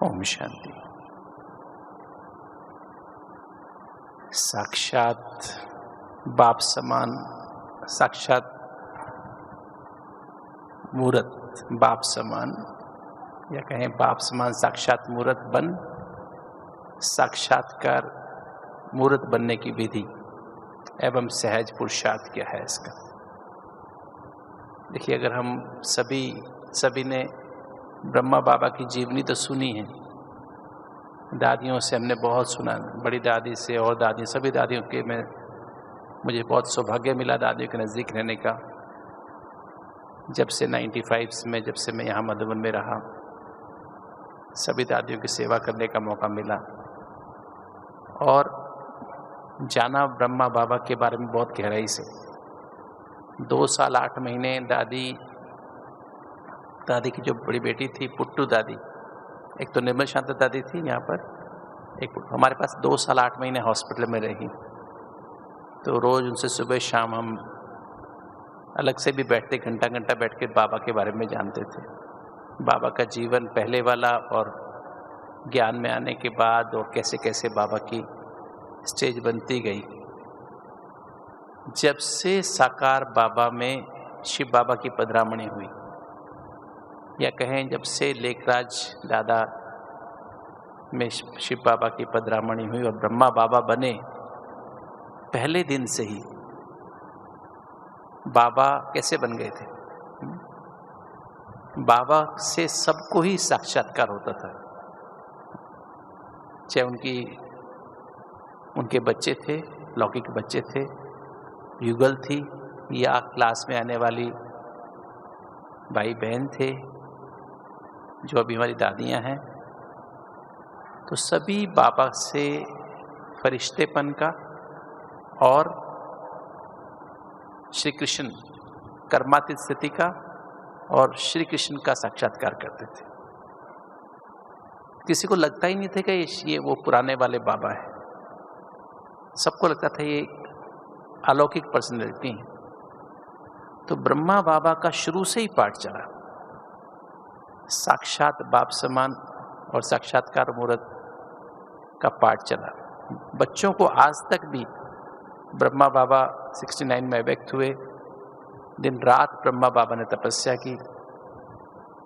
ओम शांति। साक्षात बाप समान, साक्षात मूर्त बाप समान, या कहें बाप समान साक्षात मूर्त बन साक्षात्कार मूर्त बनने की विधि एवं सहज पुरुषार्थ क्या है इसका। देखिए, अगर हम सभी ने ब्रह्मा बाबा की जीवनी तो सुनी है, दादियों से हमने बहुत सुना, बड़ी दादी से और दादी, सभी दादियों के मुझे बहुत सौभाग्य मिला दादियों के नज़दीक रहने का। जब से 95 में, जब से मैं यहाँ मधुबन में रहा, सभी दादियों की सेवा करने का मौका मिला और जाना ब्रह्मा बाबा के बारे में बहुत गहराई से। 2 साल 8 महीने दादी की जो बड़ी बेटी थी पुट्टू दादी, एक तो निर्मल शांत दादी थी यहाँ पर, एक हमारे पास 2 साल 8 महीने हॉस्पिटल में रही। तो रोज़ उनसे सुबह शाम हम अलग से भी बैठते, घंटा घंटा बैठ के बाबा के बारे में जानते थे। बाबा का जीवन पहले वाला और ज्ञान में आने के बाद, और कैसे कैसे बाबा की स्टेज बनती गई। जब से साकार बाबा में शिव बाबा की पधरामणी हुई, या कहें जब से लेखराज दादा में शिव बाबा की पधरामणी हुई और ब्रह्मा बाबा बने, पहले दिन से ही बाबा कैसे बन गए थे। बाबा से सबको ही साक्षात्कार होता था, चाहे उनके बच्चे थे, लौकिक बच्चे थे, युगल थी, या क्लास में आने वाली भाई बहन थे जो अभी हमारी दादियां हैं। तो सभी बाबा से फरिश्तेपन का और श्री कृष्ण कर्मातीत स्थिति का और श्री कृष्ण का साक्षात्कार करते थे। किसी को लगता ही नहीं था कि ये वो पुराने वाले बाबा है। सबको लगता था ये अलौकिक पर्सनैलिटी है। तो ब्रह्मा बाबा का शुरू से ही पाठ चला, साक्षात बाप समान और साक्षात्कार मूर्त का पाठ चला। बच्चों को आज तक भी ब्रह्मा बाबा 69 में व्यक्त हुए, दिन रात ब्रह्मा बाबा ने तपस्या की।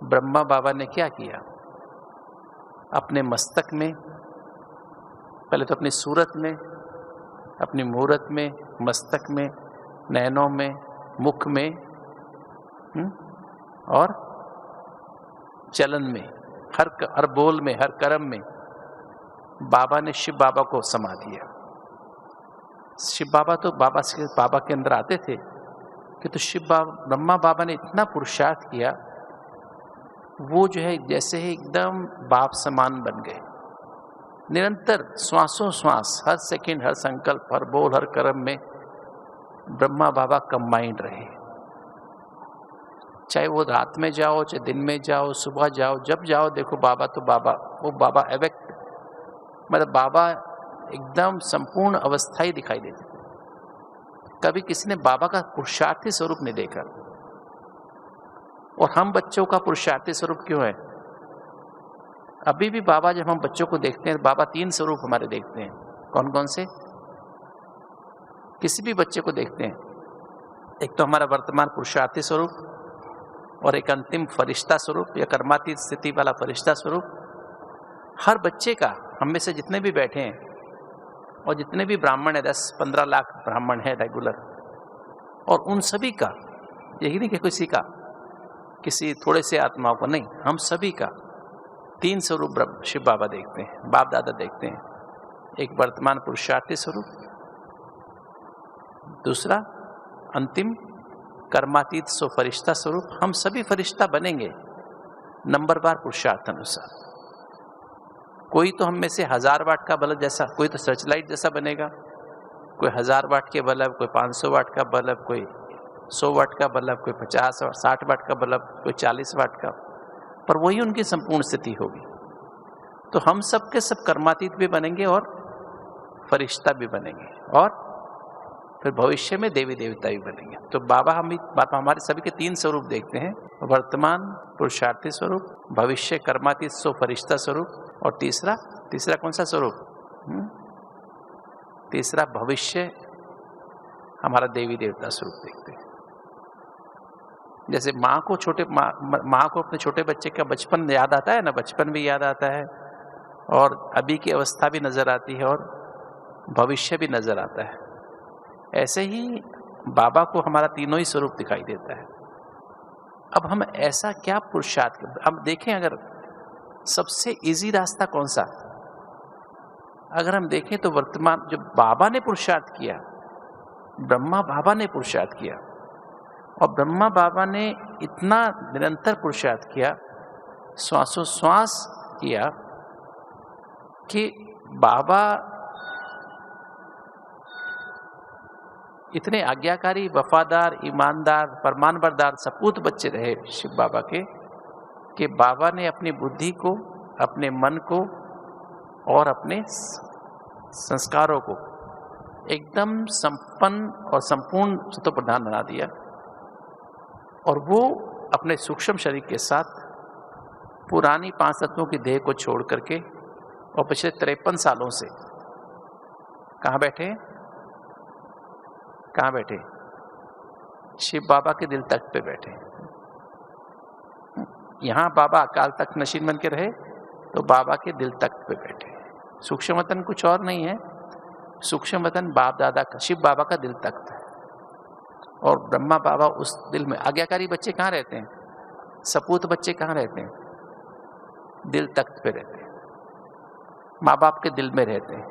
ब्रह्मा बाबा ने क्या किया, अपने मस्तक में, पहले तो अपनी सूरत में, अपनी मूरत में, मस्तक में, नैनों में, मुख में और चलन में, हर बोल में, हर कर्म में बाबा ने शिव बाबा को समा दिया। शिव बाबा तो बाबा के अंदर आते थे कि तो ब्रह्मा बाबा ने इतना पुरुषार्थ किया, वो जो है जैसे ही एकदम बाप समान बन गए। निरंतर श्वासों श्वास, हर सेकंड, हर संकल्प, हर बोल, हर कर्म में ब्रह्मा बाबा कंबाइंड रहे। चाहे वो रात में जाओ, चाहे दिन में जाओ, सुबह जाओ, जब जाओ देखो बाबा तो बाबा, वो बाबा एवेक्ट, मतलब बाबा एकदम संपूर्ण अवस्था ही दिखाई देती। कभी किसी ने बाबा का पुरुषार्थी स्वरूप नहीं देखा। और हम बच्चों का पुरुषार्थी स्वरूप क्यों है? अभी भी बाबा, जब हम बच्चों को देखते हैं, बाबा 3 स्वरूप हमारे देखते हैं। कौन कौन से? किसी भी बच्चे को देखते हैं, एक तो हमारा वर्तमान पुरुषार्थी स्वरूप, और एक अंतिम फरिश्ता स्वरूप या कर्मातीत स्थिति वाला फरिश्ता स्वरूप। हर बच्चे का, हम में से जितने भी बैठे हैं और जितने भी ब्राह्मण है, 10-15 लाख ब्राह्मण है रेगुलर, और उन सभी का, यही नहीं कि किसी थोड़े से आत्माओं को नहीं, हम सभी का 3 स्वरूप शिव बाबा देखते हैं, बाप दादा देखते हैं। एक वर्तमान पुरुषार्थी स्वरूप, दूसरा अंतिम कर्मातीत फरिश्ता स्वरूप। हम सभी फरिश्ता बनेंगे नंबरवार पुरुषार्थ अनुसार। कोई तो हम में से 1000 वाट का बल्ब जैसा, कोई तो सर्चलाइट जैसा बनेगा, कोई 1000 वाट के बल्ब, कोई 500 वाट का बल्ब, कोई 100 वाट का बल्ब, कोई 50 और 60 वाट का बल्ब, कोई 40 वाट का, पर वही उनकी संपूर्ण स्थिति होगी। तो हम सब के सब कर्मातीत भी बनेंगे और फरिश्ता भी बनेंगे। और फिर भविष्य में देवी देवता भी बनेंगे। तो बाबा हमारे सभी के 3 स्वरूप देखते हैं, वर्तमान पुरुषार्थी स्वरूप, भविष्य कर्मातीत सो फरिश्ता स्वरूप, और तीसरा कौन सा स्वरूप? तीसरा भविष्य हमारा देवी देवता स्वरूप देखते हैं। जैसे माँ को अपने छोटे बच्चे का बचपन याद आता है ना, बचपन भी याद आता है, और अभी की अवस्था भी नजर आती है, और भविष्य भी नजर आता है। ऐसे ही बाबा को हमारा तीनों ही स्वरूप दिखाई देता है। अब हम ऐसा क्या पुरुषार्थ, अब देखें अगर सबसे इजी रास्ता कौन सा, अगर हम देखें तो वर्तमान जो बाबा ने पुरुषार्थ किया, ब्रह्मा बाबा ने पुरुषार्थ किया, और ब्रह्मा बाबा ने इतना निरंतर पुरुषार्थ किया, श्वासोश्वास किया, कि बाबा इतने आज्ञाकारी, वफादार, ईमानदार, फरमानबरदार सपूत बच्चे रहे शिव बाबा के, कि बाबा ने अपनी बुद्धि को, अपने मन को और अपने संस्कारों को एकदम संपन्न और संपूर्ण सत्व प्रधान बना दिया, और वो अपने सूक्ष्म शरीर के साथ पुरानी 5 तत्वों की देह को छोड़ करके और पिछले 53 सालों से कहाँ बैठे? शिव बाबा के दिल तख्त पे बैठे। यहाँ बाबा अकाल तख्त नशीन बन के रहे, तो बाबा के दिल तख्त पे बैठे। सूक्ष्म वतन कुछ और नहीं है, सूक्ष्म वतन बाप दादा का, शिव बाबा का दिल तख्त है, और ब्रह्मा बाबा उस दिल में। आज्ञाकारी बच्चे कहाँ रहते हैं? सपूत बच्चे कहाँ रहते हैं? दिल तख्त पे रहते हैं, माँ बाप के दिल में रहते हैं।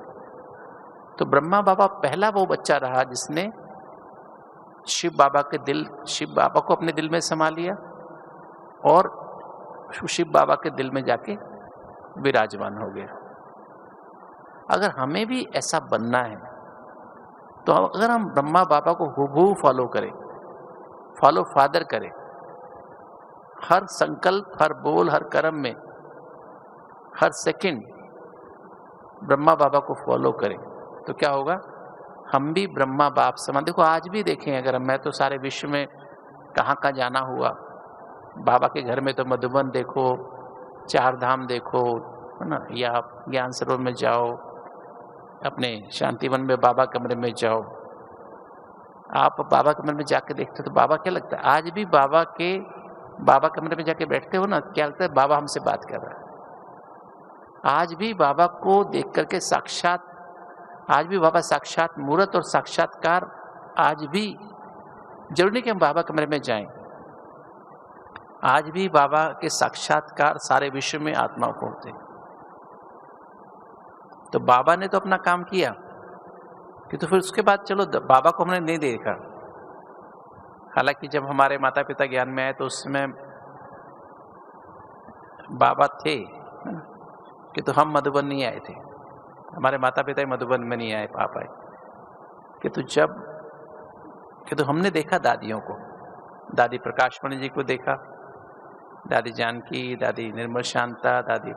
तो ब्रह्मा बाबा पहला वो बच्चा रहा जिसने शिव बाबा को अपने दिल में समा लिया, और शिव बाबा के दिल में जाके विराजमान हो गया। अगर हमें भी ऐसा बनना है, तो अगर हम ब्रह्मा बाबा को हूबहू फॉलो करें, फॉलो फादर करें, हर संकल्प, हर बोल, हर कर्म में, हर सेकंड ब्रह्मा बाबा को फॉलो करें, तो क्या होगा? हम भी ब्रह्मा बाप समान। देखो आज भी देखें, अगर मैं तो सारे विश्व में कहाँ जाना हुआ, बाबा के घर में तो मधुबन देखो, 4 धाम देखो, है ना, या ज्ञान सरोवर में जाओ, अपने शांतिवन में बाबा कमरे में जाओ, आप बाबा कमरे में जाके देखते हो तो बाबा क्या लगता है? आज भी बाबा कमरे में जाके बैठते हो ना, क्या लगता है? बाबा हमसे बात कर रहा है। आज भी बाबा को देख करके साक्षात, आज भी बाबा साक्षात मूर्त और साक्षात्कार, आज भी जरूरी नहीं कि हम बाबा कमरे में जाएं, आज भी बाबा के साक्षात्कार सारे विश्व में आत्माओं को होते। तो बाबा ने तो अपना काम किया, कि तो फिर उसके बाद चलो बाबा को हमने नहीं देखा। हालांकि जब हमारे माता पिता ज्ञान में आए तो उसमें बाबा थे, कि तो हम मधुबन नहीं आए थे, हमारे माता पिता मधुबन में नहीं आए, पापा आए। कि तो हमने देखा दादियों को, दादी प्रकाशमणि जी को देखा, दादी जानकी, दादी निर्मल शांता, दादी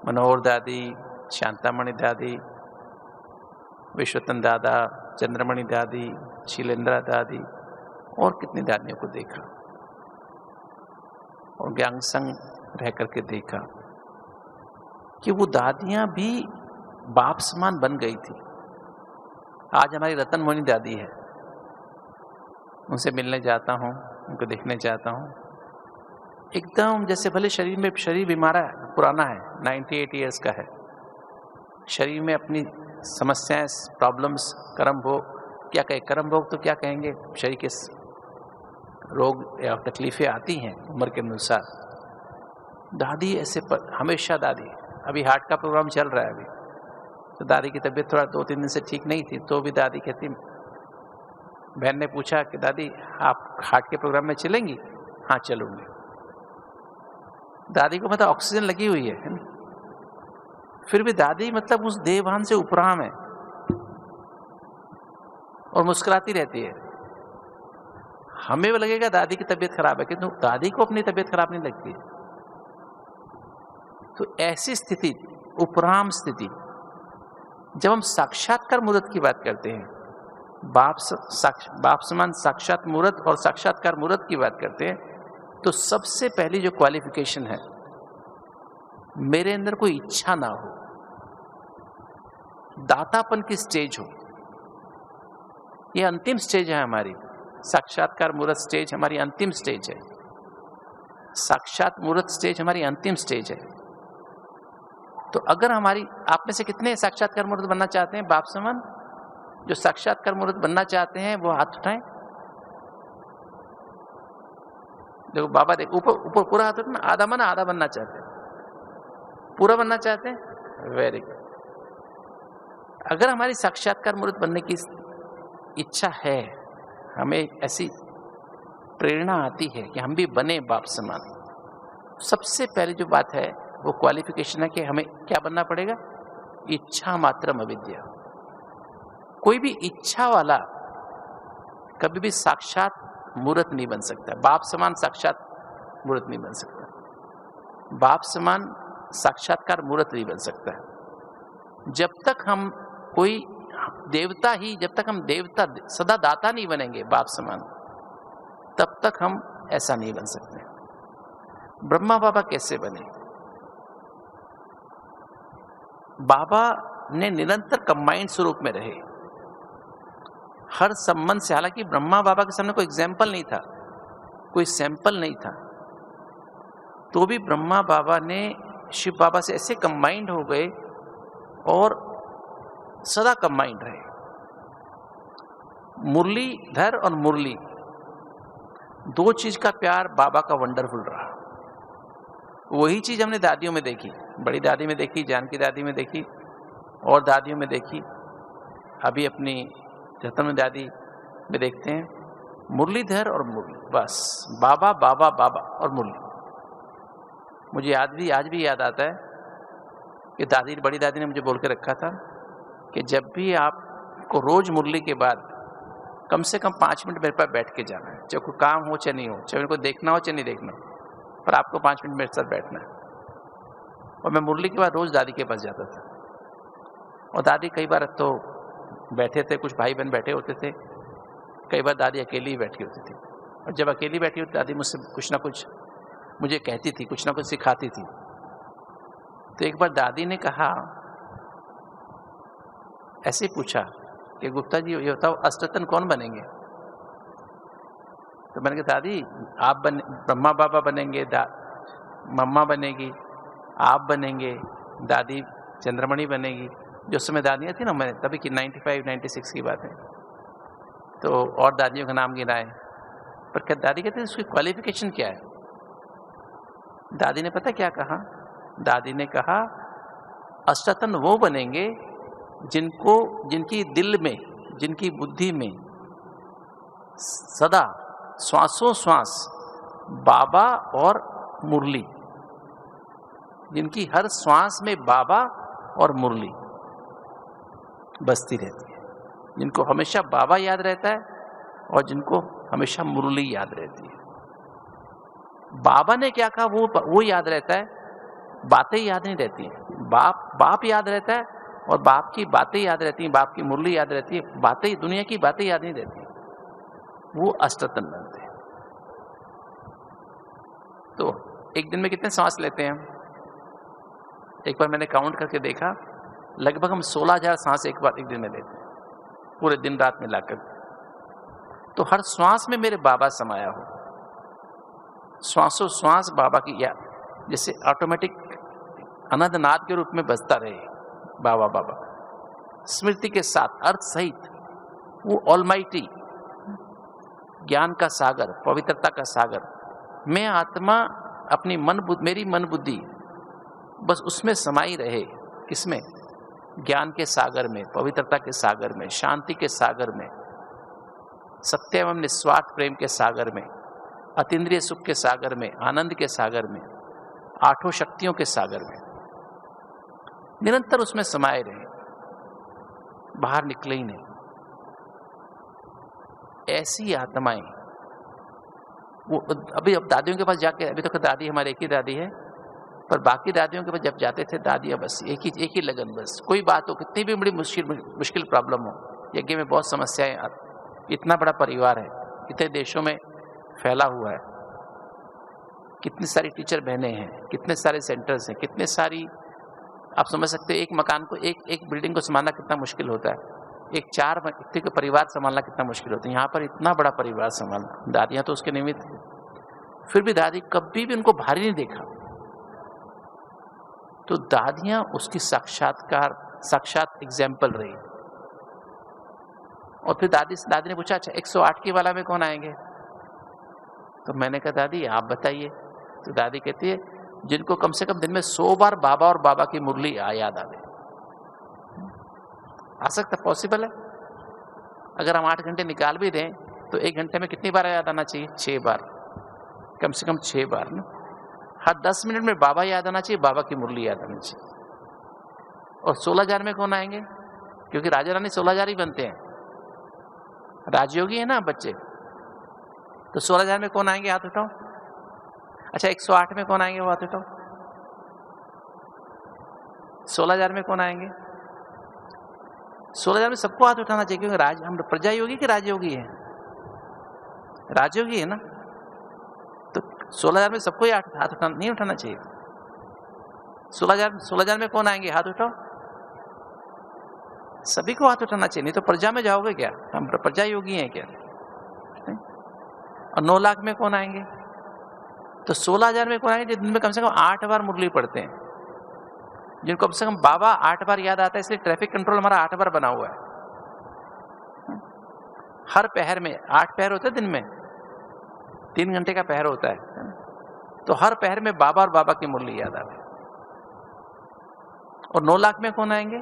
मनोहर दादी, शांतामणि दादी, विश्वतन दादा, चंद्रमणि दादी, शीलेंद्रा दादी, और कितनी दादियों को देखा, और ज्ञान संग रह करके देखा कि वो दादियां भी बाप समान बन गई थी। आज हमारी रतन मोहिनी दादी है, उनसे मिलने जाता हूँ, उनको देखने जाता हूँ, एकदम जैसे भले शरीर बीमार है, पुराना है, 98 ईयर्स का है, शरीर में अपनी समस्याएं, प्रॉब्लम्स, कर्म भोग, क्या कहें, कर्म भोग तो क्या कहेंगे, शरीर के रोग या तकलीफें आती हैं उम्र के अनुसार। दादी ऐसे हमेशा, दादी अभी हार्ट का प्रोग्राम चल रहा है अभी, तो दादी की तबीयत थोड़ा 2-3 दिन से ठीक नहीं थी, तो भी दादी कहती, बहन ने पूछा कि दादी आप हार्ट के प्रोग्राम में चलेंगी? हाँ चलूंगी। दादी को मतलब ऑक्सीजन लगी हुई है ना? फिर भी दादी मतलब उस देहभान से उपराम है और मुस्कुराती रहती है। हमें वो लगेगा दादी की तबीयत खराब है, किंतु दादी को अपनी तबीयत खराब नहीं लगती। तो ऐसी स्थिति, उपराम स्थिति, जब हम साक्षात्कार मुदत की बात करते हैं, बाप समान साक्षात मूर्त और साक्षात्कार मूर्त की बात करते हैं, तो सबसे पहली जो क्वालिफिकेशन है, मेरे अंदर कोई इच्छा ना हो, दातापन की स्टेज हो। ये अंतिम स्टेज है हमारी, साक्षात्कार मूर्त स्टेज हमारी अंतिम स्टेज है, साक्षात मूर्त स्टेज हमारी अंतिम स्टेज है। तो अगर हमारी, आप में से कितने साक्षात्कार मूर्त बनना चाहते हैं? बाप समान जो साक्षात्कार मूर्त बनना चाहते हैं वो हाथ उठाएं। देखो बाबा, देखो ऊपर पूरा हाथ उठाना। आधा मना आधा बनना चाहते हैं, पूरा बनना चाहते हैं? Very good. अगर हमारी साक्षात्कार मूर्त बनने की इच्छा है, हमें ऐसी प्रेरणा आती है कि हम भी बने बाप समान, सबसे पहले जो बात है वो क्वालिफिकेशन है कि हमें क्या बनना पड़ेगा? इच्छा मात्रम अविद्या। कोई भी इच्छा वाला कभी भी साक्षात मूर्त नहीं बन सकता, बाप समान साक्षात मूर्त नहीं बन सकता, बाप समान साक्षात्कार मूर्त नहीं बन सकता। जब तक हम कोई देवता ही, जब तक हम देवता सदा दाता नहीं बनेंगे बाप समान, तब तक हम ऐसा नहीं बन सकते। ब्रह्मा बाबा कैसे बने? बाबा ने निरंतर कंबाइंड स्वरूप में रहे हर संबंध से। हालांकि ब्रह्मा बाबा के सामने कोई एग्जाम्पल नहीं था, कोई सैंपल नहीं था, तो भी ब्रह्मा बाबा ने शिव बाबा से ऐसे कंबाइंड हो गए और सदा कंबाइंड रहे। मुरलीधर और मुरली, दो चीज का प्यार बाबा का वंडरफुल रहा। वही चीज हमने दादियों में देखी, बड़ी दादी में देखी, जानकी दादी में देखी और दादियों में देखी, अभी अपनी जतन दादी में देखते हैं। मुरलीधर और मुरली, बस बाबा बाबा बाबा और मुरली। मुझे आज भी याद आता है कि दादी, बड़ी दादी ने मुझे बोल के रखा था कि जब भी आपको रोज मुरली के बाद कम से कम 5 मिनट मेरे पास बैठ के जाना है, चाहे कोई काम हो चाहे नहीं हो, चाहे मेरे को देखना हो चाहे नहीं देखना, पर आपको 5 मिनट मेरे साथ बैठना है। और मैं मुरली के बाद रोज दादी के पास जाता था, और दादी कई बार तो बैठे थे, कुछ भाई बहन बैठे होते थे, कई बार दादी अकेली ही बैठी होती थी। और जब अकेली बैठी होती दादी मुझसे कुछ ना कुछ मुझे कहती थी, कुछ ना कुछ सिखाती थी। तो एक बार दादी ने कहा, ऐसे पूछा कि गुप्ता जी ये बताओ अष्टतन कौन बनेंगे? तो मैंने कहा दादी आप ब्रह्मा बाबा बनेंगे, मम्मा बनेगी, आप बनेंगे, दादी चंद्रमणि बनेगी। जो समय दादियाँ थी ना, मैंने तभी की 95-96 की बात है, तो और दादियों का नाम गिनाए, पर क्या दादी कहते उसकी क्वालिफिकेशन क्या है? दादी ने पता क्या कहा? दादी ने कहा अष्टतन वो बनेंगे जिनकी दिल में, जिनकी बुद्धि में सदा श्वासों श्वास बाबा और मुरली, जिनकी हर श्वास में बाबा और मुरली बसती रहती है, जिनको हमेशा बाबा याद रहता है और जिनको हमेशा मुरली याद रहती है। बाबा ने क्या कहा वो याद रहता है, बातें याद नहीं रहती हैं। बाप याद रहता है और बाप की बातें याद रहती हैं, बाप की मुरली याद रहती है, बातें, दुनिया की बातें याद नहीं रहती, वो अष्टतन बनते हैं। तो एक दिन में कितने सांस लेते हैं? एक बार मैंने काउंट करके देखा, लगभग हम 16,000 सांस एक दिन में लेते हैं, पूरे दिन रात में लाकर। तो हर श्वास में मेरे बाबा समाया हो, श्वासों श्वास बाबा की याद जैसे ऑटोमेटिक अनंत नाद के रूप में बजता रहे, बाबा बाबा स्मृति के साथ, अर्थ सहित। वो ऑलमाइटी, ज्ञान का सागर, पवित्रता का सागर, मैं आत्मा अपनी मेरी मन बुद्धि बस उसमें समाई रहे। किसमें? ज्ञान के सागर में, पवित्रता के सागर में, शांति के सागर में, सत्य एवं निस्वार्थ प्रेम के सागर में, अतीन्द्रिय सुख के सागर में, आनंद के सागर में, आठों शक्तियों के सागर में निरंतर उसमें समाये रहे, बाहर निकले ही नहीं। ऐसी आत्माएं वो अब दादियों के पास जाके, अभी तो दादी हमारी एक ही दादी है, पर बाकी दादियों के पास जब जाते थे दादियां बस एक ही लगन, बस कोई बात हो, कितनी भी बड़ी मुश्किल प्रॉब्लम हो, यज्ञ में बहुत समस्याएं इतना बड़ा परिवार है, इतने देशों में फैला हुआ है, कितनी सारी टीचर बहनें हैं, कितने सारे सेंटर्स हैं, कितने सारी, आप समझ सकते हैं एक मकान को, एक बिल्डिंग को संभालना कितना मुश्किल होता है, एक 4 व्यक्ति का परिवार संभालना कितना मुश्किल होता है। यहाँ पर इतना बड़ा परिवार संभालना, दादियाँ तो उसके निमित्त थी, फिर भी दादी कभी भी उनको भारी नहीं देखा। तो दादियाँ उसकी साक्षात एग्जाम्पल रही। और फिर दादी ने पूछा, अच्छा 108 की वाला में कौन आएंगे? तो मैंने कहा दादी आप बताइए। तो दादी कहती है जिनको कम से कम दिन में 100 बार बाबा और बाबा की मुरली याद आवे। आ सकता, पॉसिबल है। अगर हम 8 घंटे निकाल भी दें तो 1 घंटे में कितनी बार याद आना चाहिए? 6 बार, कम से कम 6 बार ना। हर 10 मिनट में बाबा याद आना चाहिए, बाबा की मुरली याद आनी चाहिए। और 16,000 में कौन आएंगे? क्योंकि राजा रानी 16,000 ही बनते हैं, राजयोगी है ना बच्चे। तो 16,000 में कौन आएंगे? हाथ उठाओ। अच्छा 108 में कौन आएंगे? वो हाथ उठाओ। 16,000 में कौन आएंगे? 16,000 में सबको हाथ उठाना चाहिए, क्योंकि हम प्रजा योगी कि राजयोगी है? राजयोगी है ना। तो 16,000 में सबको हाथ उठाना नहीं उठाना चाहिए। 16,000 में कौन आएंगे? हाथ उठाओ। सभी को हाथ उठाना चाहिए, नहीं तो प्रजा में जाओगे क्या? हम प्रजा योगी हैं क्या? और 9 लाख में कौन आएंगे? तो 16,000 में कौन आएंगे? जिनमें कम से कम 8 बार मुरली पढ़ते हैं, जिनको कम से कम बाबा 8 बार याद आता है। इसलिए ट्रैफिक कंट्रोल हमारा 8 बार बना हुआ है। हर पहर में 8 पहर होते हैं, दिन में 3 घंटे का पहर होता है। तो हर पहर में बाबा और बाबा की मुरली याद आवे। और 9 लाख में कौन आएंगे?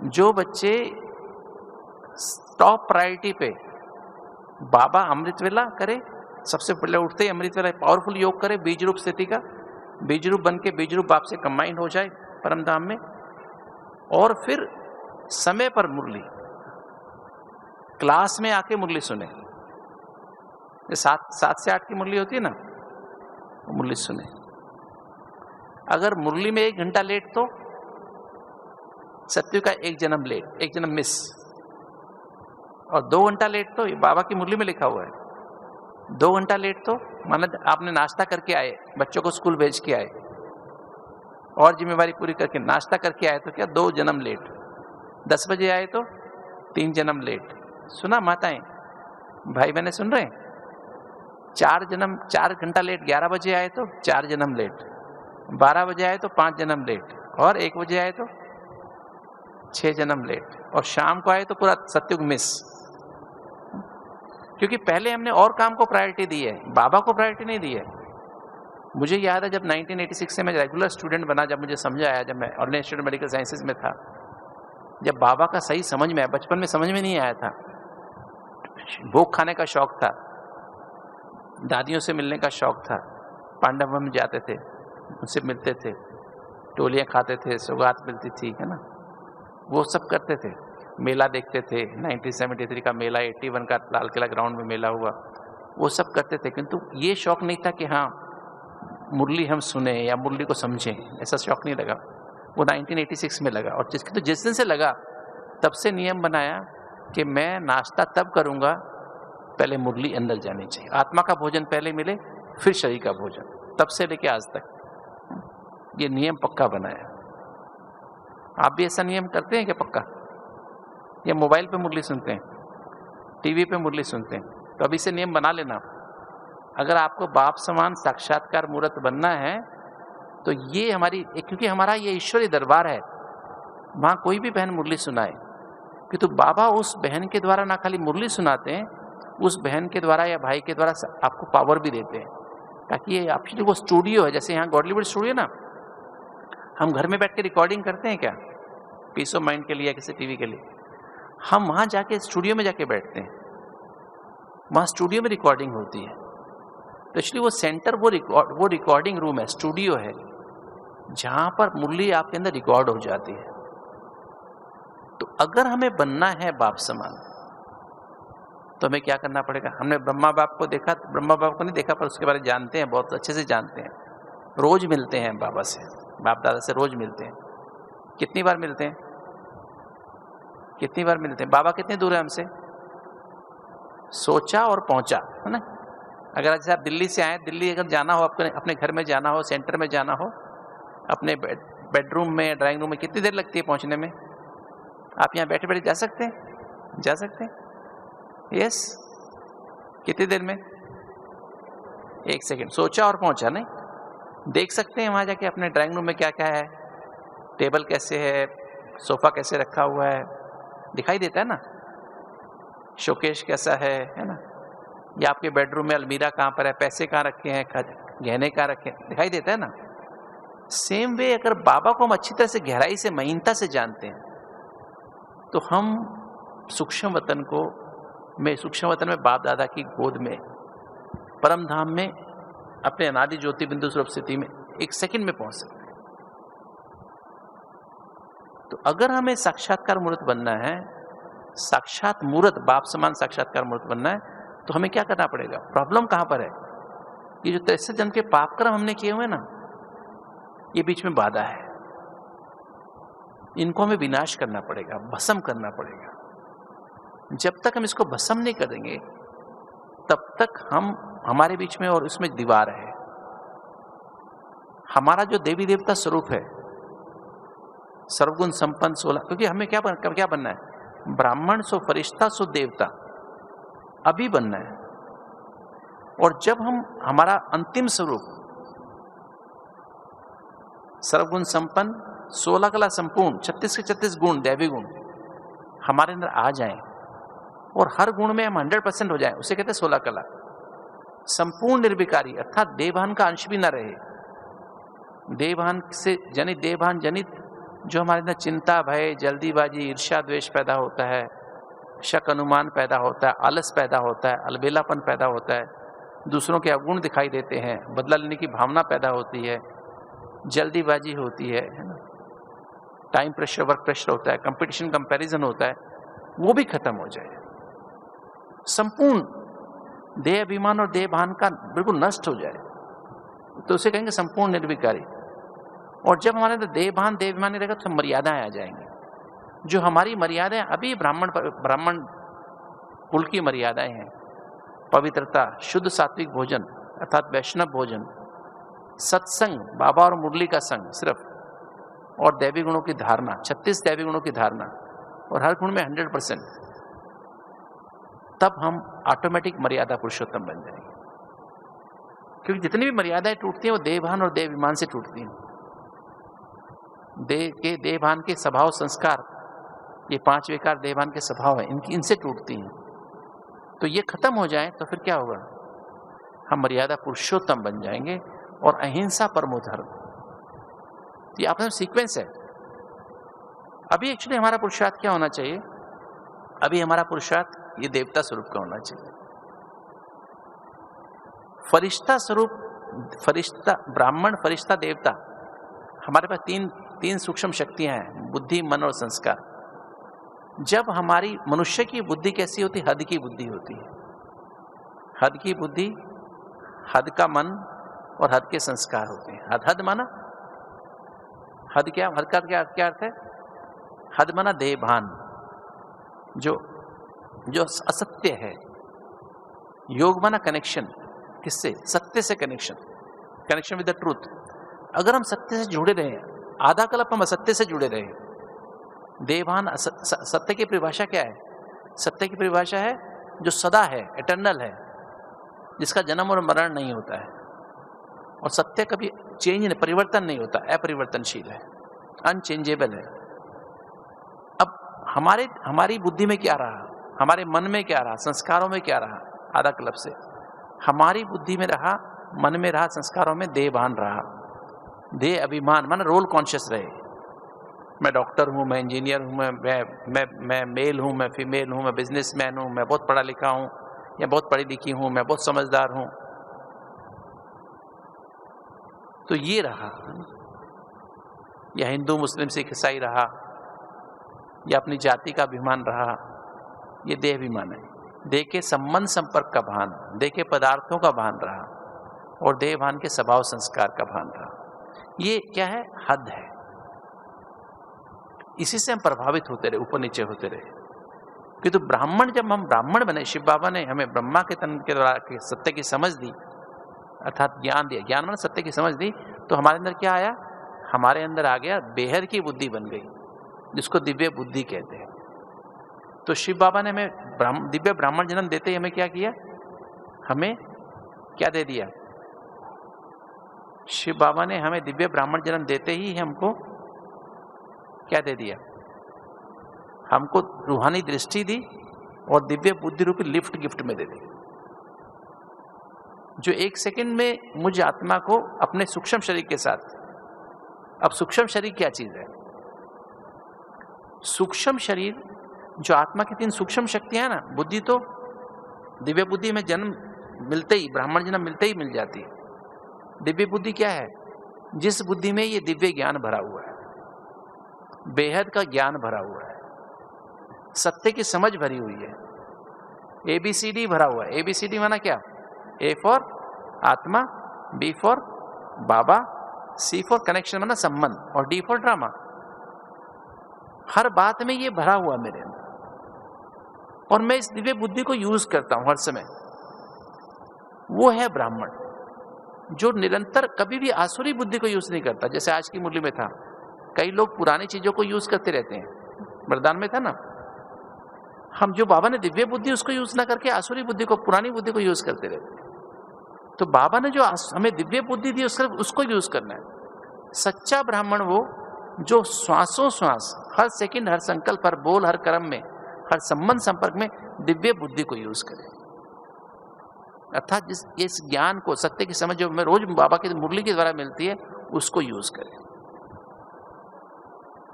जो बच्चे टॉप प्रायोरिटी पे बाबा अमृत वेला करे, सबसे पहले उठते ही अमृत वेला पावरफुल योग करे, बीज रूप स्थिति का, बीज रूप बन के बीज रूप बाप से कंबाइंड हो जाए परम धाम में। और फिर समय पर मुरली, क्लास में आके मुरली सुने। 7 से 8 की मुरली होती है ना, वो मुरली सुने। अगर मुरली में 1 घंटा लेट तो सत्य का 1 जन्म लेट, 1 जन्म मिस। और 2 घंटा लेट तो, ये बाबा की मुरली में लिखा हुआ है, 2 घंटा लेट तो माना आपने नाश्ता करके आए, बच्चों को स्कूल भेज के आए और जिम्मेवारी पूरी करके नाश्ता करके आए, तो क्या 2 जन्म लेट। 10 बजे आए तो 3 जन्म लेट। सुना माताएं, भाई बहने सुन रहे हैं? 4 घंटा लेट। 11 बजे आए तो 4 जन्म लेट, 12 बजे आए तो 5 जन्म लेट, और 1 बजे आए तो 6 जन्म लेट, और शाम को आए तो पूरा सत्युग मिस। क्योंकि पहले हमने और काम को प्रायोरिटी दी है, बाबा को प्रायोरिटी नहीं दी है। मुझे याद है जब 1986 से मैं रेगुलर स्टूडेंट बना, जब मुझे समझ आया, जब मैं ऑर्डिनरी स्टूडेंट मेडिकल साइंसेज में था, जब बाबा का सही समझ में आया। बचपन में समझ में नहीं आया था, भोग खाने का शौक था, दादियों से मिलने का शौक था, पांडव में जाते थे, उनसे मिलते थे, टोलियाँ खाते थे, सौगात मिलती थी, है ना, वो सब करते थे। मेला देखते थे, 1973 का मेला, 81 का लाल किला ग्राउंड में मेला हुआ, वो सब करते थे। किंतु ये शौक नहीं था कि हाँ मुरली हम सुने या मुरली को समझें, ऐसा शौक नहीं लगा। वो 1986 में लगा। और जिस दिन से लगा तब से नियम बनाया कि मैं नाश्ता तब करूँगा, पहले मुरली अंदर जानी चाहिए। आत्मा का भोजन पहले मिले, फिर शरीर का भोजन। तब से लेके आज तक ये नियम पक्का बनाया। आप भी ऐसा नियम करते हैं क्या पक्का? या मोबाइल पे मुरली सुनते हैं, टीवी पे मुरली सुनते हैं? तो अभी से नियम बना लेना। अगर आपको बाप समान साक्षात्कार मूर्त बनना है तो ये क्योंकि हमारा ये ईश्वरीय दरबार है, वहाँ कोई भी बहन मुरली सुनाए, कि तो बाबा उस बहन के द्वारा ना खाली मुरली सुनाते हैं, उस बहन के द्वारा या भाई के द्वारा आपको पावर भी देते हैं, ताकि ये आपकी जो वो स्टूडियो है, जैसे यहाँ गॉडलीवुड स्टूडियो ना, हम घर में बैठ के रिकॉर्डिंग करते हैं क्या पीस ऑफ माइंड के लिए या किसी टीवी के लिए, हम वहाँ जाके स्टूडियो में जाके बैठते हैं, वहाँ स्टूडियो में रिकॉर्डिंग होती है। तो इसलिए वो सेंटर, वो रिकॉर्डिंग रूम है, स्टूडियो है, जहाँ पर मुरली आपके अंदर रिकॉर्ड हो जाती है। तो अगर हमें बनना है बाप समान, तो हमें क्या करना पड़ेगा? हमने ब्रह्मा बाप को देखा, ब्रह्मा बाप को नहीं देखा, पर उसके बारे में जानते हैं, बहुत अच्छे से जानते हैं। रोज मिलते हैं बाबा से, बाप दादा से रोज मिलते हैं। कितनी बार मिलते हैं? कितनी बार मिलते हैं? बाबा कितनी दूर है हमसे? सोचा और पहुंचा, है ना? अगर जैसे आप दिल्ली से आए, दिल्ली अगर जाना हो, अपने घर में जाना हो, सेंटर में जाना हो, अपने बेडरूम में, ड्राइंग रूम में, कितनी देर लगती है पहुंचने में? आप यहाँ बैठे बैठे जा सकते हैं? जा सकते हैं? यस। कितनी देर में? 1 सेकंड। सोचा और पहुंचा, नहीं? देख सकते हैं वहां जाके अपने ड्राइंग रूम में क्या क्या है, टेबल कैसे है, सोफा कैसे रखा हुआ है, दिखाई देता है ना? शोकेश कैसा है ना? या आपके बेडरूम में अलमीरा कहाँ पर है, पैसे कहाँ रखे हैं, गहने कहाँ रखे हैं, दिखाई देता है ना? सेम वे अगर बाबा को हम अच्छी तरह से गहराई से, महीनता से जानते हैं, तो हम सूक्ष्म वतन में बाप दादा की गोद में, परम धाम में, अपने अनादि ज्योति बिंदु स्वरूप स्थिति में 1 सेकंड में पहुंच सकते हैं। तो अगर हमें साक्षात्कार मूर्त बनना है, साक्षात मूर्त, बाप समान साक्षात्कार मूर्त बनना है, तो हमें क्या करना पड़ेगा? प्रॉब्लम कहां पर है? ये जो 63 जन्म के पाप कर्म हमने किए हुए ना, ये बीच में बाधा है। इनको हमें विनाश करना पड़ेगा, भस्म करना पड़ेगा। जब तक हम इसको भस्म नहीं करेंगे, तब तक हमारे बीच में और उसमें दीवार है। हमारा जो देवी देवता स्वरूप है, सर्वगुण संपन्न 16, क्योंकि हमें क्या बनना है? ब्राह्मण सो फरिश्ता सो देवता, अभी बनना है। और जब हमारा अंतिम स्वरूप सर्वगुण संपन्न, 16 कला संपूर्ण, 36 के 36 गुण, दैवी गुण हमारे अंदर आ जाएं और हर गुण में हम 100% हो जाएं, उसे कहते हैं 16 कला। संपूर्ण निर्विकारी, अर्थात देवभान का अंश भी न रहे। देवभान से जनित, देवभान जनित जो हमारे अंदर चिंता, भय, जल्दीबाजी, ईर्ष्या, द्वेष पैदा होता है, शक, अनुमान पैदा होता है, आलस पैदा होता है, अलबेलापन पैदा होता है, दूसरों के अवगुण दिखाई देते हैं, बदला लेने की भावना पैदा होती है, जल्दीबाजी होती है ना? टाइम प्रेशर, वर्क प्रेशर होता है, कंपटीशन, कंपैरिजन होता है, वो भी खत्म हो जाए। संपूर्ण देह अभिमान और देह भान का बिल्कुल नष्ट हो जाए, तो उसे कहेंगे संपूर्ण निर्विकारी। और जब हमारे अंदर देह भान, देह अभिमान रहेगा, तो मर्यादाएं आ जाएंगी। जो हमारी मर्यादाएं अभी ब्राह्मण कुल की मर्यादाएं हैं, पवित्रता, शुद्ध सात्विक भोजन अर्थात वैष्णव भोजन, सत्संग, बाबा और मुरली का संग सिर्फ, और दैवी गुणों की धारणा, 36 दैवी गुणों की धारणा, और हर गुण में 100%, तब हम ऑटोमेटिक मर्यादा पुरुषोत्तम बन जाएंगे। क्योंकि जितनी भी मर्यादाएं टूटती हैं वो देवभान और देवाभिमान से टूटती हैं। देवभान के स्वभाव, संस्कार, ये 5 विकार देवभान के स्वभाव है, इनसे टूटती हैं। तो ये खत्म हो जाए तो फिर क्या होगा? हम मर्यादा पुरुषोत्तम बन जाएंगे। और अहिंसा परमो धर्म, ये अपना सीक्वेंस है। अभी एक्चुअली हमारा पुरुषार्थ क्या होना चाहिए? अभी हमारा पुरुषार्थ ये देवता स्वरूप का होना चाहिए। फरिश्ता स्वरूप, फरिश्ता, ब्राह्मण, फरिश्ता, देवता, हमारे पास तीन सूक्ष्म शक्तियां हैं, बुद्धि, मन और संस्कार। जब हमारी मनुष्य की बुद्धि कैसी होती है? हद की बुद्धि होती है। हद की बुद्धि, हद का मन और हद के संस्कार होते हैं। हद माना, हद क्या, हद का क्या अर्थ है? हद माना देवभान, जो असत्य है। योग माना कनेक्शन, किससे? सत्य से कनेक्शन विद द ट्रूथ। अगर हम सत्य से जुड़े रहे, आधा कल्प हम असत्य से जुड़े रहे। देवभान, सत्य की परिभाषा क्या है? सत्य की परिभाषा है जो सदा है, एटर्नल है, जिसका जन्म और मरण नहीं होता है। और सत्य कभी चेंज नहीं, परिवर्तन नहीं होता, अपरिवर्तनशील है, अनचेंजेबल है। अब हमारी बुद्धि में क्या रहा, हमारे मन में क्या रहा, संस्कारों में क्या रहा? आधा कल्प से हमारी बुद्धि में रहा, मन में रहा, संस्कारों में देवभान रहा। देह अभिमान माना रोल कॉन्शियस रहे। मैं डॉक्टर हूँ, मैं इंजीनियर हूँ, मैं मेल हूँ, मैं फीमेल हूँ, मैं बिजनेसमैन हूँ, मैं बहुत पढ़ा लिखा हूँ या बहुत पढ़ी लिखी हूँ, मैं बहुत समझदार हूँ। तो ये रहा, या हिंदू, मुस्लिम, सिख, ईसाई रहा, या अपनी जाति का अभिमान रहा, ये देह अभिमान है। देह के संबंध संपर्क का भान, देह के पदार्थों का भान रहा, और देह भान के स्वभाव संस्कार का भान रहा। ये क्या है? हद है। इसी से हम प्रभावित होते रहे, ऊपर नीचे होते रहे। किंतु ब्राह्मण, जब हम ब्राह्मण बने, शिव बाबा ने हमें ब्रह्मा के तन के द्वारा सत्य की समझ दी, अर्थात ज्ञान दिया, ज्ञान माने सत्य की समझ दी, तो हमारे अंदर क्या आया? हमारे अंदर आ गया बेहद की बुद्धि बन गई, जिसको दिव्य बुद्धि कहते हैं। तो शिव बाबा ने हमें दिव्य ब्राह्मण जन्म देते ही हमें क्या किया? हमें क्या दे दिया? शिव बाबा ने हमें दिव्य ब्राह्मण जन्म देते ही हमको क्या दे दिया? हमको रूहानी दृष्टि दी और दिव्य बुद्धि रूपी लिफ्ट गिफ्ट में दे दी, जो 1 सेकंड में मुझ आत्मा को अपने सूक्ष्म शरीर के साथ। अब सूक्ष्म शरीर क्या चीज है? सूक्ष्म शरीर, जो आत्मा की 3 सूक्ष्म शक्तियां ना, बुद्धि तो दिव्य बुद्धि में जन्म मिलते ही, ब्राह्मण जन्म मिलते ही मिल जाती है। दिव्य बुद्धि क्या है? जिस बुद्धि में ये दिव्य ज्ञान भरा हुआ है, बेहद का ज्ञान भरा हुआ है, सत्य की समझ भरी हुई है, ABCD भरा हुआ है। ABCD माना क्या? A फॉर आत्मा, B for Baba, C for connection माना संबंध, और D फॉर ड्रामा। हर बात में ये भरा हुआ मेरे अंदर, और मैं इस दिव्य बुद्धि को यूज करता हूं हर समय। वो है ब्राह्मण, जो निरंतर कभी भी आसुरी बुद्धि को यूज नहीं करता। जैसे आज की मुरली में था, कई लोग पुरानी चीजों को यूज करते रहते हैं, वरदान में था ना, हम जो बाबा ने दिव्य बुद्धि उसको यूज ना करके आसुरी बुद्धि को, पुरानी बुद्धि को यूज करते रहते हैं। तो बाबा ने जो हमें दिव्य बुद्धि दी उसको यूज करना है। सच्चा ब्राह्मण वो जो श्वासों श्वास, हर सेकंड, हर संकल्प, हर बोल, हर कर्म में, हर संबंध संपर्क में दिव्य बुद्धि को यूज करे, अर्थात इस ज्ञान को, सत्य की समझ जो हमें रोज बाबा की मुरली के द्वारा मिलती है, उसको यूज करे।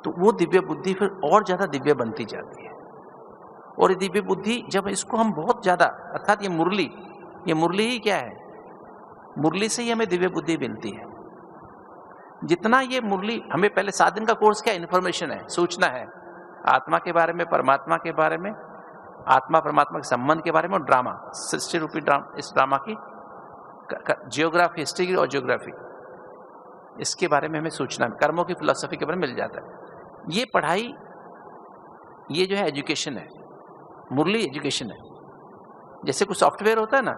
तो वो दिव्य बुद्धि फिर और ज्यादा दिव्य बनती जाती है। और ये दिव्य बुद्धि जब इसको हम बहुत ज्यादा, अर्थात ये मुरली ही क्या है? मुरली से ही हमें दिव्य बुद्धि मिलती है। जितना ये मुरली हमें, पहले 7 दिन का कोर्स क्या? इन्फॉर्मेशन है, सूचना है, आत्मा के बारे में, परमात्मा के बारे में, आत्मा परमात्मा के संबंध के बारे में, और ड्रामा, सृष्टि रूपी ड्रामा, इस ड्रामा की जियोग्राफी, हिस्ट्री और जियोग्राफी, इसके बारे में हमें सूचना, कर्मों की फिलॉसफी के बारे में मिल जाता है। ये पढ़ाई, ये जो है एजुकेशन है, मुरली एजुकेशन है। जैसे कुछ सॉफ्टवेयर होता है ना,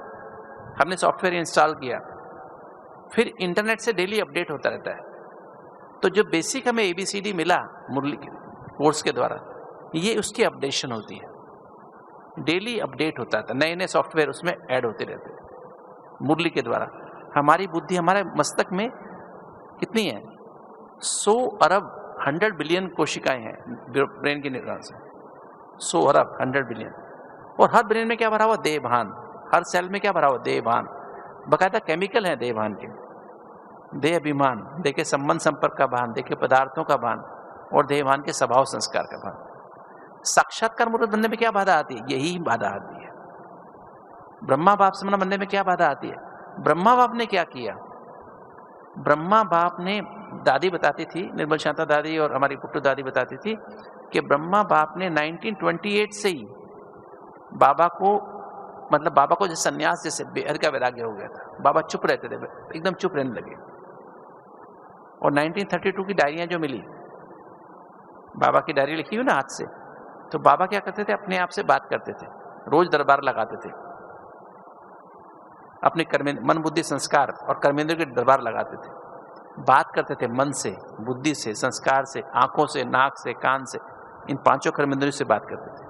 हमने सॉफ्टवेयर इंस्टॉल किया, फिर इंटरनेट से डेली अपडेट होता रहता है। तो जो बेसिक हमें ABCD मिला मुरली के कोर्स के द्वारा, ये उसकी अपडेशन होती है, डेली अपडेट होता है, नए नए सॉफ्टवेयर उसमें ऐड होते रहते हैं मुरली के द्वारा। हमारी बुद्धि, हमारे मस्तक में कितनी है? 100 अरब 100 बिलियन कोशिकाएं हैं ब्रेन के निर्माण से, 100 अरब 100 बिलियन। और हर ब्रेन में क्या भरा हुआ? देहभान। हर सेल में क्या भरा हुआ? देहभान। बकायदा केमिकल है देहभान के, देह अभिमान, देखे संबंध संपर्क का भान, देखे पदार्थों का भान, और देहभान के स्वभाव संस्कार का भान। साक्षात्कार मूर्त बनने में क्या बाधा आती है? यही बाधा आती है। ब्रह्मा बाप समान बनने में क्या बाधा आती है? ब्रह्मा बाप ने क्या किया? ब्रह्मा बाप ने, दादी बताती थी, निर्मल शांता दादी और हमारी पुट्टू दादी बताती थी कि ब्रह्मा बाप ने 1928 से ही बाबा को, मतलब बाबा को जैसे संन्यास, जैसे बेहद का वैराग्य हो गया था, बाबा चुप रहते थे, एकदम चुप रहने लगे। और 1932 की डायरियां जो मिली, बाबा की डायरी लिखी हुई ना हाथ से, तो बाबा क्या करते थे? अपने आप से बात करते थे, रोज दरबार लगाते थे, अपने मन बुद्धि संस्कार और कर्मेंद्र के दरबार लगाते थे, बात करते थे मन से, बुद्धि से, संस्कार से, आंखों से, नाक से, कान से, इन 5 कर्मेंद्रियों से बात करते थे,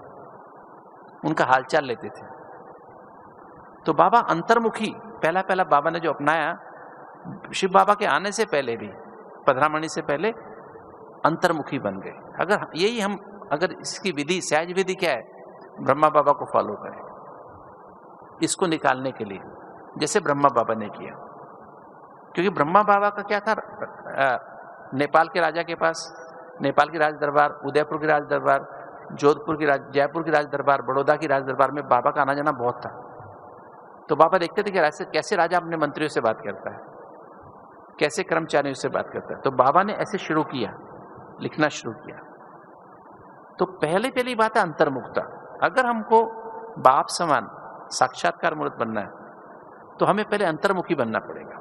उनका हालचाल लेते थे। तो बाबा अंतर्मुखी, पहला बाबा ने जो अपनाया, शिव बाबा के आने से पहले भी, पधरामणि से पहले अंतर्मुखी बन गए। अगर यही हम, अगर इसकी विधि, सहज विधि क्या है? ब्रह्मा बाबा को फॉलो करें इसको निकालने के लिए, जैसे ब्रह्मा बाबा ने किया। क्योंकि ब्रह्मा बाबा का क्या था? नेपाल के राजा के पास, नेपाल की राज दरबार, उदयपुर की राज दरबार, जोधपुर की जयपुर की राज दरबार, बड़ौदा की राज दरबार में बाबा का आना जाना बहुत था। तो बाबा देखते थे कि कैसे राजा अपने मंत्रियों से बात करता है, कैसे कर्मचारियों से बात करता है। तो बाबा ने ऐसे शुरू किया, लिखना शुरू किया। तो पहली बात है अंतर्मुखता। अगर हमको बाप समान साक्षात्कार मूर्त बनना है, तो हमें पहले अंतर्मुखी बनना पड़ेगा।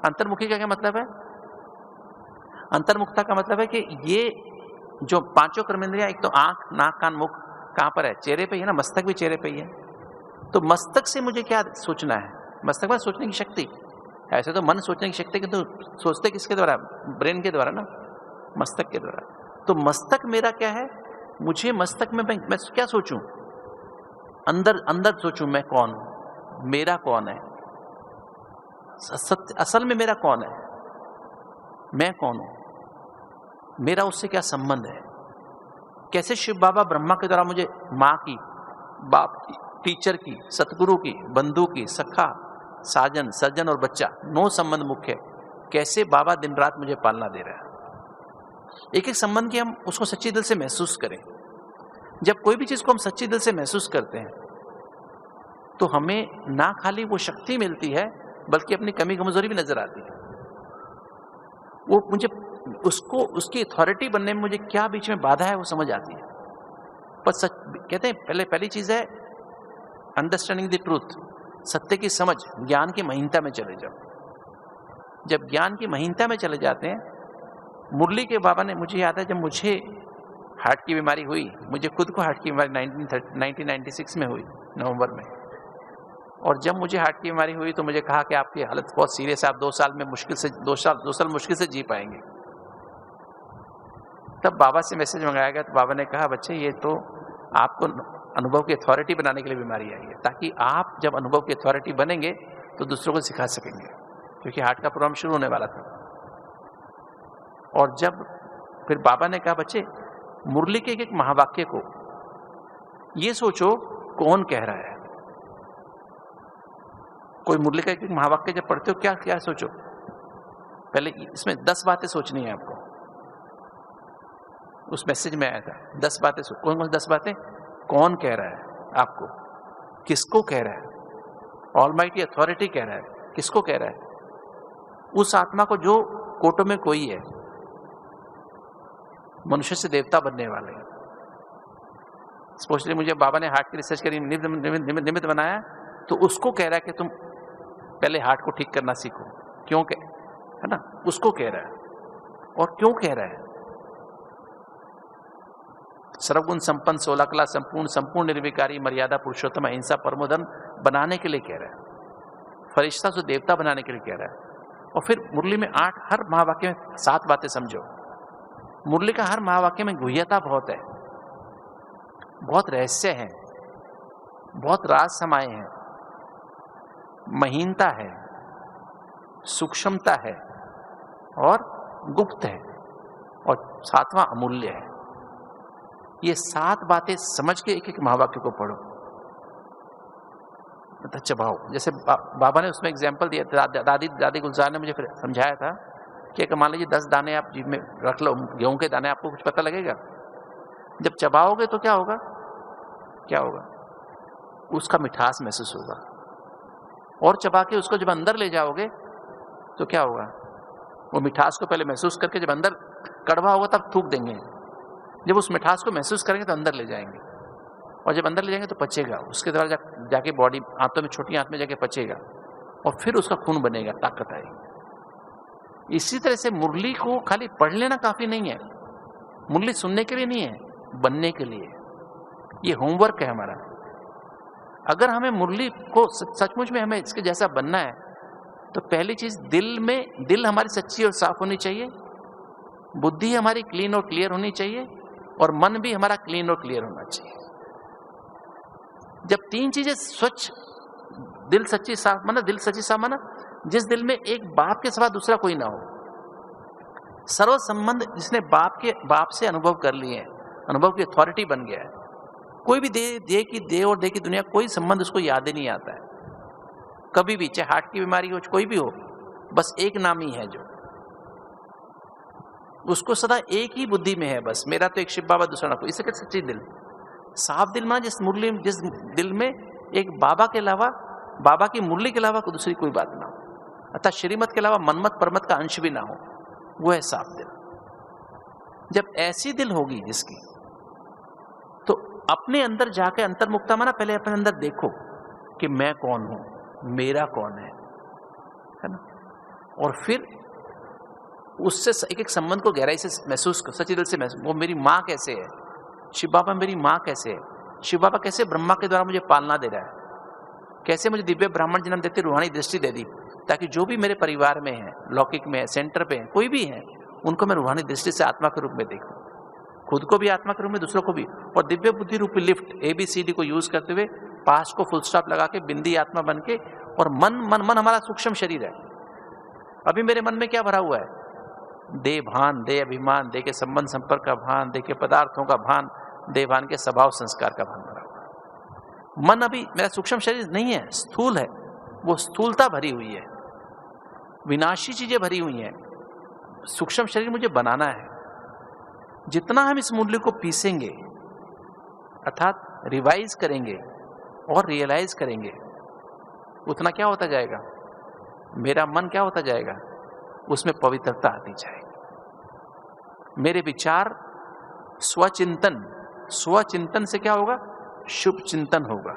अंतर्मुखी का क्या मतलब है? अंतर्मुखता का मतलब है कि ये जो पांचों कर्मेंद्रियां, एक तो आंख, नाक, कान, मुख कहां पर है? चेहरे पे ही है ना, मस्तक भी चेहरे पे ही है। तो मस्तक से मुझे क्या सोचना है? मस्तक में सोचने की शक्ति। ऐसे तो मन सोचने की शक्ति, किंतु सोचते किसके द्वारा? ब्रेन के द्वारा ना, मस्तक के द्वारा। तो मस्तक मेरा क्या है? मुझे मस्तक में मैं क्या सोचूं? अंदर अंदर सोचूं, मैं कौन हूं, मेरा कौन है, असल में मेरा कौन है, मैं कौन हूं, मेरा उससे क्या संबंध है। कैसे शिव बाबा ब्रह्मा के द्वारा मुझे माँ की, बाप की, टीचर की, सतगुरु की, बंधु की, सखा, साजन, सज्जन और बच्चा, 9 संबंध मुख्य है। कैसे बाबा दिन रात मुझे पालना दे रहा है। एक एक संबंध की हम उसको सच्ची दिल से महसूस करें। जब कोई भी चीज को हम सच्ची दिल से महसूस करते हैं तो हमें ना खाली वो शक्ति मिलती है बल्कि अपनी कमी कमजोरी भी नजर आती है। वो मुझे उसको, उसकी अथॉरिटी बनने में मुझे क्या बीच में बाधा है वो समझ आती है। पर सच कहते हैं पहली चीज है अंडरस्टैंडिंग द ट्रूथ, सत्य की समझ, ज्ञान की महीनता में चले जाओ। जब ज्ञान की महीनता में चले जाते हैं, मुरली के बाबा ने, मुझे याद है जब मुझे हार्ट की बीमारी हुई, मुझे खुद को हार्ट की बीमारी 1996 में हुई नवंबर में, और जब मुझे हार्ट की बीमारी हुई तो मुझे कहा कि आपकी हालत बहुत सीरियस है, आप 2 साल में मुश्किल से 2 साल मुश्किल से जी पाएंगे। तब बाबा से मैसेज मंगाया गया तो बाबा ने कहा, बच्चे ये तो आपको अनुभव की अथॉरिटी बनाने के लिए बीमारी आई है, ताकि आप जब अनुभव की अथॉरिटी बनेंगे तो दूसरों को सिखा सकेंगे, क्योंकि हार्ट का प्रोग्राम शुरू होने वाला था। और जब फिर बाबा ने कहा, बच्चे मुरली के एक महावाक्य को ये सोचो कौन कह रहा है। कोई मुरली का एक महावाक्य जब पढ़ते हो क्या क्या सोचो? पहले इसमें 10 बातें सोचनी है आपको। उस मैसेज में आया था 10 बातें। कौन कौन 10 बातें? कौन कह रहा है आपको, किसको कह रहा है, ऑलमाइटी अथॉरिटी कह रहा है, किसको कह रहा है? उस आत्मा को जो कोटों में कोई है, मनुष्य से देवता बनने वाले। स्पेशली मुझे बाबा ने हार्ट की रिसर्च करी, निमित्त बनाया, तो उसको कह रहा है कि तुम पहले हार्ट को ठीक करना सीखो। क्यों है ना, उसको कह रहा है। और क्यों कह रहा है? सर्वगुण संपन्न, 16 कला संपूर्ण, संपूर्ण निर्विकारी, मर्यादा पुरुषोत्तम, अहिंसा परमोधन बनाने के लिए कह रहा है। फरिश्ता से देवता बनाने के लिए कह रहा है। और फिर मुरली में 8, हर महावाक्य में 7 बातें समझो। मुरली का हर महावाक्य में गुह्यता बहुत है, बहुत रहस्य है, बहुत राज समाये हैं, महीनता है, सूक्ष्मता है और गुप्त है, और 7वां अमूल्य है। ये 7 बातें समझ के एक एक महावाक्य को पढ़ो, चबाओ। जैसे बाबा ने उसमें एग्जाम्पल दिया, दादी गुलजार ने मुझे फिर समझाया था कि अगर मान लीजिए 10 दाने आप जीभ में रख लो, गेहूं के दाने, आपको कुछ पता लगेगा? जब चबाओगे तो क्या होगा? क्या होगा? उसका मिठास महसूस होगा। और चबा के उसको जब अंदर ले जाओगे तो क्या होगा? वो मिठास को पहले महसूस करके जब अंदर कड़वा होगा तब थूक देंगे। जब उस मिठास को महसूस करेंगे तो अंदर ले जाएंगे, और जब अंदर ले जाएंगे तो पचेगा, उसके द्वारा जाके बॉडी, आंतों में, छोटी आंत में जाके पचेगा, और फिर उसका खून बनेगा, ताकत आएगी। इसी तरह से मुरली को खाली पढ़ लेना काफी नहीं है। मुरली सुनने के लिए नहीं है, बनने के लिए। ये होमवर्क है हमारा। अगर हमें मुरली को सचमुच में हमें इसके जैसा बनना है तो पहली चीज दिल हमारी सच्ची और साफ होनी चाहिए, बुद्धि हमारी क्लीन और क्लियर होनी चाहिए, और मन भी हमारा क्लीन और क्लियर होना चाहिए। जब 3 चीजें स्वच्छ, दिल सच्ची साफ, माना दिल सच्ची साफ, माना जिस दिल में एक बाप के सिवा दूसरा कोई ना हो, सर्व संबंध जिसने बाप से अनुभव कर लिए हैं, अनुभव की अथॉरिटी बन गया है। कोई भी दे और दे की दुनिया, कोई संबंध उसको याद ही नहीं आता है कभी भी, चाहे हार्ट की बीमारी हो, कोई भी हो, बस एक नाम ही है जो उसको सदा एक ही बुद्धि में है, बस मेरा तो एक शिव बाबा, दूसरा ना कोई। इसे कहते सच्ची दिल, साफ दिल। माना जिस दिल में एक बाबा के अलावा, बाबा की मुरली के अलावा दूसरी कोई बात ना हो, अर्थात श्रीमत के अलावा मनमत परमत का अंश भी ना हो, वो है साफ दिल। जब ऐसी दिल होगी जिसकी, तो अपने अंदर जाके अंतर्मुक्ता, माना पहले अपने अंदर देखो कि मैं कौन हूं, मेरा कौन है ना। और फिर उससे एक एक संबंध को गहराई से महसूस कर, सच्चे दिल से महसूस। वो मेरी माँ कैसे है, शिव बाबा मेरी माँ कैसे है, शिव बाबा कैसे ब्रह्मा के द्वारा मुझे पालना दे रहा है, कैसे मुझे दिव्य ब्राह्मण जन्म देते रूहानी दृष्टि दे दी, ताकि जो भी मेरे परिवार में है, लौकिक में है, सेंटर पे है, कोई भी है, उनको मैं रूहानी दृष्टि से आत्मा के रूप में देखूं, खुद को भी आत्मा के रूप में, दूसरों को भी। और दिव्य बुद्धि रूपी लिफ्ट ABCD को यूज करते हुए पास्ट को फुल स्टॉप लगा के बिंदी आत्मा बन के, और मन हमारा सूक्ष्म शरीर है। अभी मेरे मन में क्या भरा हुआ है? देह भान, देह अभिमान, देह के संबंध संपर्क का भान, देह के पदार्थों का भान, देह भान के स्वभाव संस्कार का भान भरा हुआ है। मन अभी मेरा सूक्ष्म शरीर नहीं है, स्थूल है, वो स्थूलता भरी हुई है, विनाशी चीजें भरी हुई हैं। सूक्ष्म शरीर मुझे बनाना है। जितना हम इस मूल्य को पीसेंगे, अर्थात रिवाइज करेंगे और रियलाइज करेंगे, उतना क्या होता जाएगा? मेरा मन क्या होता जाएगा? उसमें पवित्रता आती जाएगी। मेरे विचार स्वचिंतन, स्वचिंतन से क्या होगा? शुभ चिंतन होगा।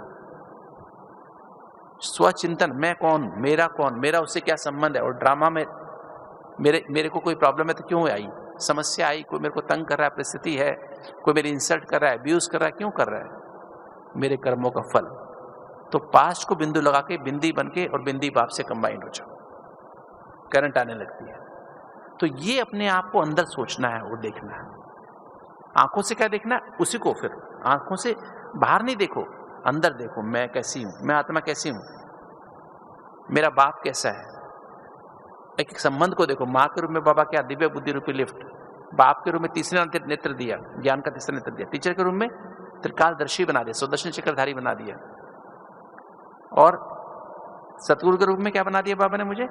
स्वचिंतन, मैं कौन, मेरा कौन, मेरा उससे क्या संबंध है, और ड्रामा में मेरे को कोई प्रॉब्लम है तो क्यों आई, समस्या आई, कोई मेरे को तंग कर रहा है, परिस्थिति है, कोई मेरी इंसल्ट कर रहा है, अब्यूज कर रहा है, क्यों कर रहा है? मेरे कर्मों का फल। तो पास्ट को बिंदु लगा के बिंदी बन के और बिंदी बाप से कंबाइंड हो जाओ, करंट आने लगती है। तो ये अपने आप को अंदर सोचना है और देखना है। आंखों से क्या देखना है? उसी को, फिर आंखों से बाहर नहीं देखो, अंदर देखो, मैं कैसी हूं, मैं आत्मा कैसी हूं, मेरा बाप कैसा है। एक एक संबंध को देखो। माँ के रूप में बाबा क्या? दिव्य बुद्धि रूपी लिफ्ट। बाप के रूप में तीसरा नेत्र दिया, ज्ञान का तीसरा नेत्र दिया। टीचर के रूप में त्रिकालदर्शी बना दिया, सुदर्शन चक्रधारी बना दिया। और सतगुरु के रूप में क्या बना दिया बाबा ने मुझे?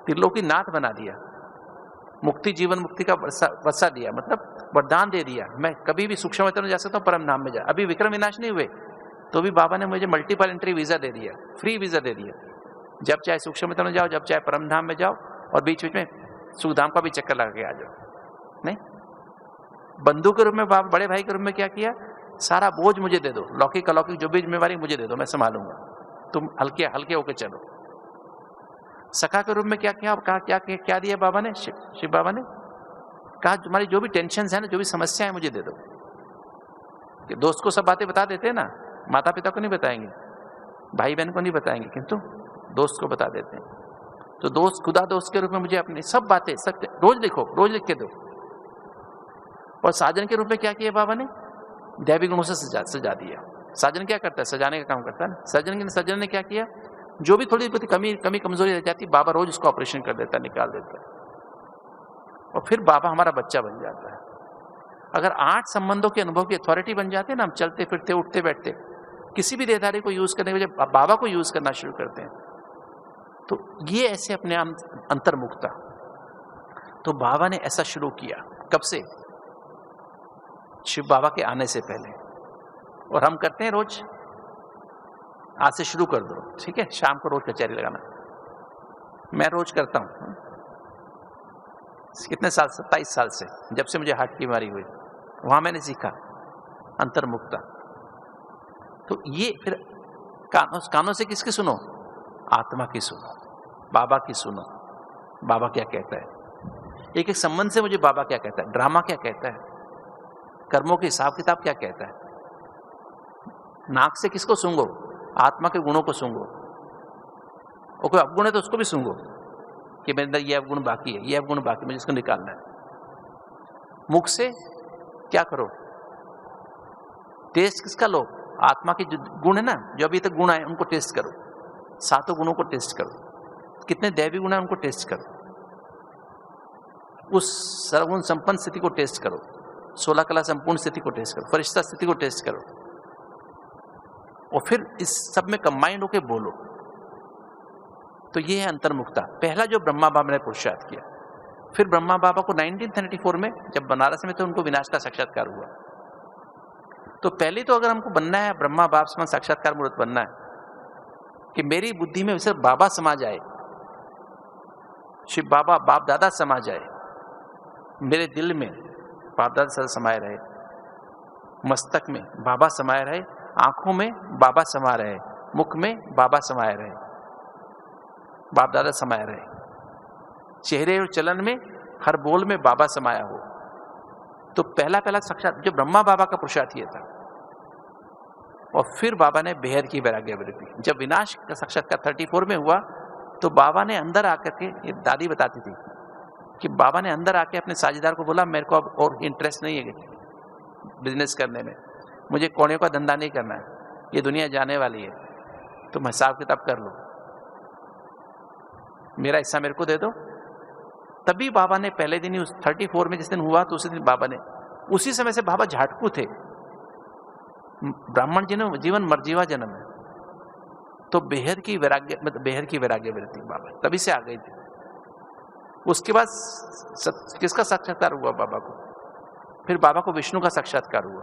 त्रिलोकी नाथ बना दिया। मुक्ति, जीवन मुक्ति का वसा दिया, मतलब वरदान दे दिया। मैं कभी भी सूक्ष्म में जा सकता हूँ, परम धाम में जा। अभी विक्रम विनाश नहीं हुए तो भी बाबा ने मुझे मल्टीपल एंट्री वीजा दे दिया, फ्री वीजा दे दिया। जब चाहे सूक्ष्म में जाओ, जब चाहे परम धाम में जाओ, और बीच बीच में सुखधाम का भी चक्कर लगा के आ जाओ। नहीं, बंधु के रूप में बाबा, बड़े भाई के रूप में क्या किया? सारा बोझ मुझे दे दो, लौकिक अलौकिक जो भी जिम्मेवारी मुझे दे दो, मैं संभालूंगा, तुम हल्के हल्के होके चलो। सखा के रूप में क्या किया? क्या दिया बाबा ने, शिव बाबा ने कहा, तुम्हारी जो भी टेंशन है ना, जो भी समस्या है, मुझे दे दो। कि दोस्त को सब बातें बता देते हैं ना, माता पिता को नहीं बताएंगे, भाई बहन को नहीं बताएंगे, किंतु दोस्त को बता देते हैं। तो दोस्त, खुदा दोस्त के रूप में मुझे अपनी सब बातें सत्य रोज लिखो, रोज लिख के दो। और साजन के रूप में क्या किया बाबा ने? दैवी गुणों से सजा दिया। साजन क्या करता है? सजाने का काम करता है ना। सजन ने क्या किया? जो भी थोड़ी बहुत कमी कमजोरी रह जाती, बाबा रोज उसको ऑपरेशन कर देता, निकाल देता है, और फिर बाबा हमारा बच्चा बन जाता है। अगर 8 संबंधों के अनुभव की अथॉरिटी बन जाते हैं ना, हम चलते फिरते उठते बैठते, किसी भी देहधारी को यूज करने के बजाय बाबा को यूज करना शुरू करते हैं, तो ये ऐसे अपने अंतर्मुखता। तो बाबा ने ऐसा शुरू किया। कब से? शिव बाबा के आने से पहले। और हम करते हैं रोज। आज से शुरू कर दो, ठीक है? शाम को रोज कचहरी लगाना। मैं रोज करता हूं। कितने साल? 27 साल से, जब से मुझे हार्ट की बीमारी हुई, वहां मैंने सीखा अंतर्मुखता। तो ये फिर कानों से किसकी सुनो? आत्मा की सुनो, बाबा की सुनो। बाबा क्या कहता है? एक एक संबंध से मुझे बाबा क्या कहता है, ड्रामा क्या कहता है, कर्मों के हिसाब किताब क्या कहता है। नाक से किसको सूंघो? आत्मा के गुणों को सूंघो। और कोई अवगुण है तो उसको भी सूंघो कि मेरे अंदर ये अवगुण बाकी है, ये अवगुण बाकी, मुझे इसको निकालना है। मुख से क्या करो? टेस्ट किसका लो? आत्मा के जो गुण है ना, जो अभी तक गुण आए उनको टेस्ट करो। 7 गुणों को टेस्ट करो। कितने दैवी गुण है उनको टेस्ट करो। उस सर्वगुण संपन्न स्थिति को टेस्ट करो। 16 कला संपूर्ण स्थिति को टेस्ट करो। फरिश्ता स्थिति को टेस्ट करो। और फिर इस सब में कंबाइंड होके बोलो। तो ये है अंतर्मुखता। पहला जो ब्रह्मा बाबा ने पुरुषार्थ किया। फिर ब्रह्मा बाबा को 1934 में जब बनारस में, तो उनको विनाश का साक्षात्कार हुआ। तो पहले तो अगर हमको बनना है ब्रह्मा बाप समान साक्षात्कार मूर्त बनना है, कि मेरी बुद्धि में सिर्फ बाबा समा जाए, शिव बाबा बाप दादा समा जाए, मेरे दिल में बाप दादा सदा समाये रहे, मस्तक में बाबा समाये रहे, आंखों में बाबा समा रहे, मुख में बाबा समाये रहे, बाप दादा समाये रहे, चेहरे और चलन में हर बोल में बाबा समाया हो। तो पहला साक्षात जो ब्रह्मा बाबा का पुरुषार्थ ये था। और फिर बाबा ने बेहद की वैराग्य वृत्ति। जब विनाश का साक्षात्कार 34 में हुआ तो बाबा ने अंदर आकर के, ये दादी बताती थी कि बाबा ने अंदर आके अपने साझेदार को बोला, मेरे को अब और इंटरेस्ट नहीं है बिजनेस करने में, मुझे कोड़ियों का धंधा नहीं करना है, ये दुनिया जाने वाली है, तुम हिसाब किताब कर लो, मेरा हिस्सा मेरे को दे दो। तभी बाबा ने पहले दिन ही उस 34 में जिस दिन हुआ तो उसी दिन बाबा ने, उसी समय से बाबा झाटकू थे। ब्राह्मण जीवन मर्जीवा जन्म है, तो बेहद की वैराग्य, मतलब बेहद की वैराग्य वृत्ति बाबा तभी से आ गई थी। उसके बाद किसका साक्षात्कार हुआ बाबा को? फिर बाबा को विष्णु का साक्षात्कार हुआ,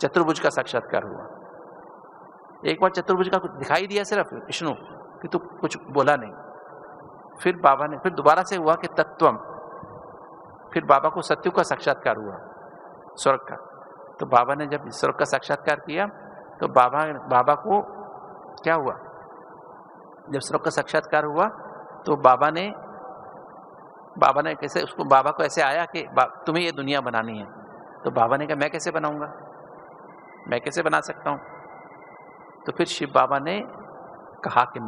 चतुर्भुज का साक्षात्कार हुआ। एक बार चतुर्भुज का दिखाई दिया सिर्फ विष्णु कि तू कुछ बोला नहीं। फिर बाबा ने, फिर दोबारा से हुआ कि तत्वम। फिर बाबा को सत्यु का साक्षात्कार हुआ, स्वर्ग का। तो बाबा ने जब स्वर्ग का साक्षात्कार किया तो बाबा को क्या हुआ? जब स्वर्ग का साक्षात्कार हुआ तो बाबा ने कैसे उसको, बाबा को ऐसे आया कि तुम्हें ये दुनिया बनानी है। तो बाबा ने कहा मैं कैसे बनाऊंगा, मैं कैसे बना सकता हूं? तो फिर शिव बाबा ने कहा कि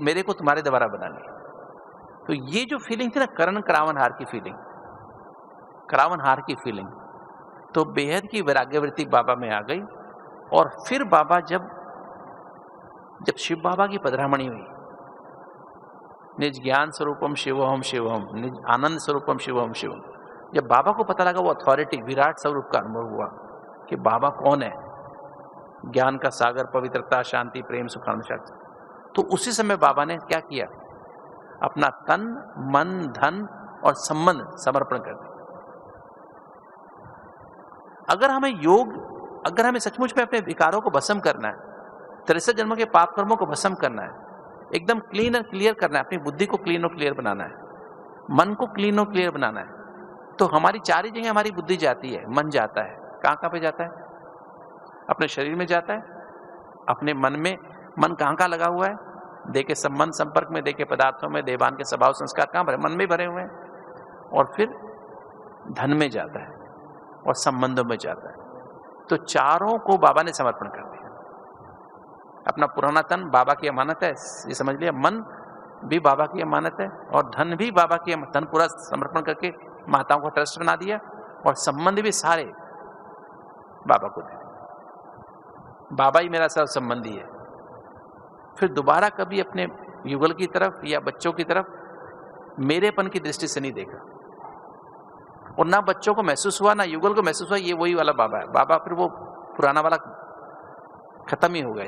मेरे को तुम्हारे द्वारा बनानी है। तो ये जो फीलिंग थी ना, करण करावनहार की फीलिंग, करावनहार की फीलिंग, तो बेहद की वैराग्यवृत्ति बाबा में आ गई। और फिर बाबा जब शिव बाबा की पधरामणि हुई, निज ज्ञान स्वरूपम शिवोहम शिवोहम, निज आनंद स्वरूपम शिवोहम शिवम, जब बाबा को पता लगा, वो अथॉरिटी विराट स्वरूप का अनुभव हुआ कि बाबा कौन है, ज्ञान का सागर, पवित्रता, शांति, प्रेम, सुखानंद शांति। तो उसी समय बाबा ने क्या किया? अपना तन, मन, धन और संबंध समर्पण कर दिया। अगर हमें सचमुच में अपने विकारों को भस्म करना है, 63 जन्मों के पाप कर्मों को भस्म करना है, एकदम क्लीन और क्लियर करना है, अपनी बुद्धि को क्लीन और क्लियर बनाना है, मन को क्लीन और क्लियर बनाना है, तो हमारी 4 ही जगह हमारी बुद्धि जाती है, मन जाता है। कहां पे जाता है? अपने शरीर में जाता है, अपने मन में। मन कहां लगा हुआ है? देह के संबंध संपर्क में, देह के पदार्थों में, देवान के स्वभाव संस्कार कहां भरे? मन में भरे हुए हैं। और फिर धन में जाता है और संबंधों में जाता है। तो चारों को बाबा ने समर्पण कर दिया। अपना पुराना तन बाबा की अमानत है, ये समझ लिया। मन भी बाबा की अमानत है और धन भी बाबा की, धन पूरा समर्पण करके माताओं को ट्रस्ट बना दिया। और संबंध भी सारे बाबा को दे, बाबा ही मेरा सब संबंधी है। फिर दोबारा कभी अपने युगल की तरफ या बच्चों की तरफ मेरेपन की दृष्टि से नहीं देखा, और ना बच्चों को महसूस हुआ, ना युगल को महसूस हुआ ये वही वाला बाबा है। बाबा फिर वो पुराना वाला खत्म ही हो गया।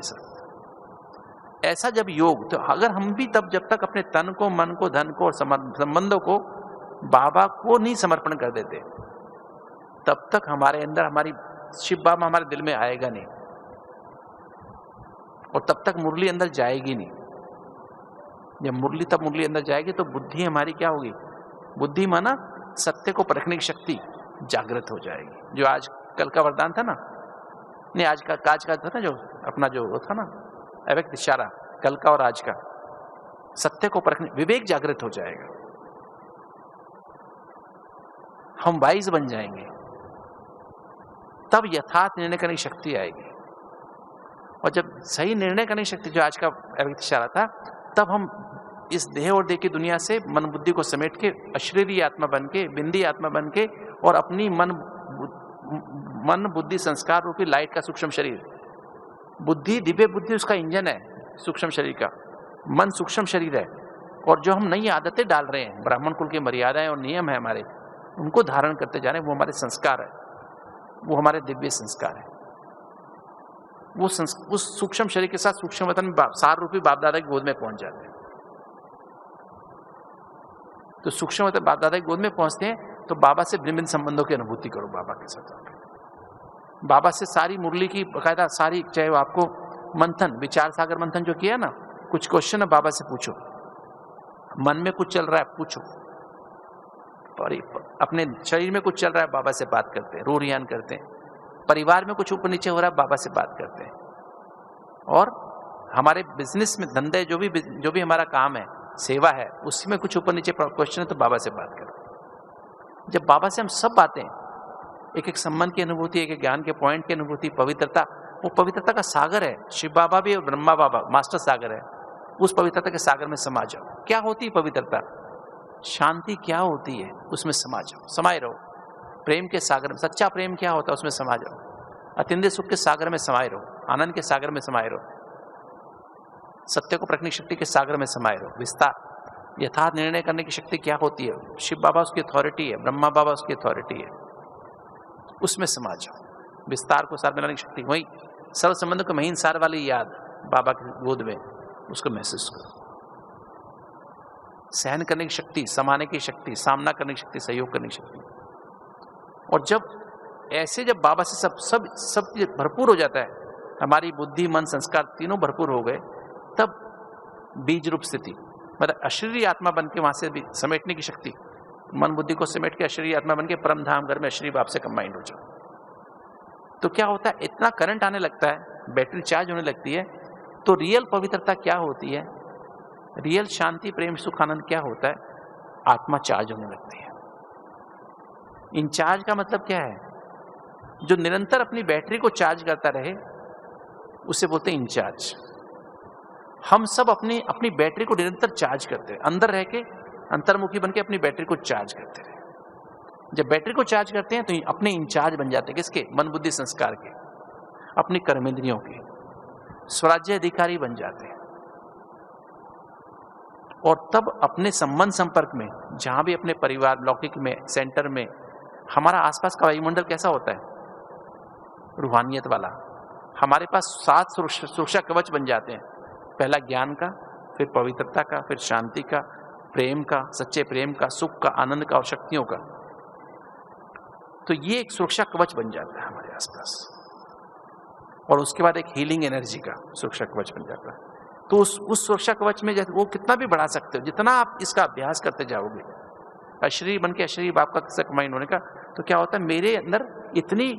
ऐसा जब योग, तो अगर हम भी तब जब तक अपने तन को, मन को, धन को और संबंधों को बाबा को नहीं समर्पण कर देते, तब तक हमारे अंदर हमारी शिव बाबा हमारे दिल में आएगा नहीं, और तब तक मुरली अंदर जाएगी नहीं। जब मुरली अंदर जाएगी तो बुद्धि हमारी क्या होगी? बुद्धि माना सत्य को परखने की शक्ति जागृत हो जाएगी। जो आज कल का वरदान था ना, नहीं आज का था ना, जो अपना जो वो था ना अव्यक्त इशारा, कल का और आज का, सत्य को परखने, विवेक जागृत हो जाएगा, हम वाइज बन जाएंगे, तब यथार्थ निर्णय करने की शक्ति आएगी। और जब सही निर्णय करने की शक्ति, जो आज का अव्यक्त इशारा था, तब हम इस देह और देह की दुनिया से मन बुद्धि को समेट के अशरीरी आत्मा बन के, बिंदी आत्मा बन के, और अपनी मन बुद्धि संस्कार रूपी लाइट का सूक्ष्म शरीर, बुद्धि दिव्य बुद्धि उसका इंजन है सूक्ष्म शरीर का, मन सूक्ष्म शरीर है, और जो हम नई आदतें डाल रहे हैं, ब्राह्मण कुल की मर्यादाएं और नियम है हमारे, उनको धारण करते जा रहे हैं, वो हमारे संस्कार है, वो हमारे दिव्य संस्कार है। वो उस सूक्ष्म शरीर के साथ सूक्ष्म वतन में सार रूपी बाप दादा की गोद में पहुंच जाते हैं। तो सूक्ष्म वतन बाप दादा की गोद में पहुंचते हैं तो बाबा से भिन्न भिन्न संबंधों की अनुभूति करो। बाबा के साथ बाबा से सारी मुरली की बकायदा सारी, चाहे वो आपको मंथन, विचार सागर मंथन जो किया ना, कुछ क्वेश्चन बाबा से पूछो, मन में कुछ चल रहा है पूछो, और अपने शरीर में कुछ चल रहा है बाबा से बात करते हैं, रूरियान करते हैं, परिवार में कुछ ऊपर नीचे हो रहा है बाबा से बात करते हैं, और हमारे बिजनेस में धंधे जो भी हमारा काम है सेवा है, उसी में कुछ ऊपर नीचे क्वेश्चन है तो बाबा से बात करो। जब बाबा से हम सब बातें, एक एक संबंध की अनुभूति, एक एक ज्ञान के पॉइंट की अनुभूति, पवित्रता, वो पवित्रता का सागर है। शिव बाबा भी और ब्रह्मा बाबा मास्टर सागर है। उस पवित्रता के सागर में समा जाओ। क्या होती है पवित्रता? शांति क्या होती है? उसमें समा जाओ, समाये रहो। प्रेम के सागर में, सच्चा प्रेम क्या होता है उसमें समा जाओ। अतिंद्रिय सुख के सागर में समाये रहो, आनंद के सागर में समाये रहो, सत्य को प्रकटने की शक्ति के सागर में समाये रहो। विस्तार, यथार्थ निर्णय करने की शक्ति क्या होती है? शिव बाबा उसकी अथॉरिटी है, ब्रह्मा बाबा उसकी अथॉरिटी है, उसमें समा जाओ। विस्तार को सार बनाने की शक्ति, वही सर्व संबंध को महीन सार वाली याद बाबा की गोद में, उसको महसूस करो। सहन करने की शक्ति, समाने की शक्ति, सामना करने की शक्ति, सहयोग करने की शक्ति। और जब ऐसे जब बाबा से सब भरपूर हो जाता है, हमारी बुद्धि मन संस्कार तीनों भरपूर हो गए, तब बीज रूप स्थिति, मतलब अशरीरी आत्मा बन के वहां से भी समेटने की शक्ति, मन बुद्धि को समेट के अशरीरी आत्मा बन के परम धाम घर में अशरीरी बाप से कंबाइंड हो जाओ। तो क्या होता है? इतना करंट आने लगता है, बैटरी चार्ज होने लगती है। तो रियल पवित्रता क्या होती है? रियल शांति प्रेम सुख आनंद क्या होता है? आत्मा चार्ज होने लगती है। इंचार्ज का मतलब क्या है? जो निरंतर अपनी बैटरी को चार्ज करता रहे, उसे बोलते हैं इंचार्ज। हम सब अपनी बैटरी को निरंतर चार्ज करते हैं, अंदर रह के अंतर्मुखी बन के अपनी बैटरी को चार्ज करते रहे। जब बैटरी को चार्ज करते हैं तो अपने इंचार्ज बन जाते हैं। किसके? मन बुद्धि संस्कार के, अपनी कर्मेंद्रियों के, स्वराज्य अधिकारी बन जाते हैं। और तब अपने संबंध संपर्क में, जहां भी अपने परिवार लौकिक में, सेंटर में, हमारा आसपास का वायुमंडल कैसा होता है? रूहानियत वाला। हमारे पास 7 सुरक्षा कवच बन जाते हैं। पहला ज्ञान का, फिर पवित्रता का, फिर शांति का, प्रेम का, सच्चे प्रेम का, सुख का, आनंद का और शक्तियों का। तो ये एक सुरक्षा कवच बन जाता है हमारे आसपास। और उसके बाद एक हीलिंग एनर्जी का सुरक्षा कवच बन जाता है। तो उस सुरक्षा कवच में वो कितना भी बढ़ा सकते हो, जितना आप इसका अभ्यास करते जाओगे, अशरीरी बन के अशरीरी बाप का माइंड होने का, तो क्या होता है? मेरे अंदर इतनी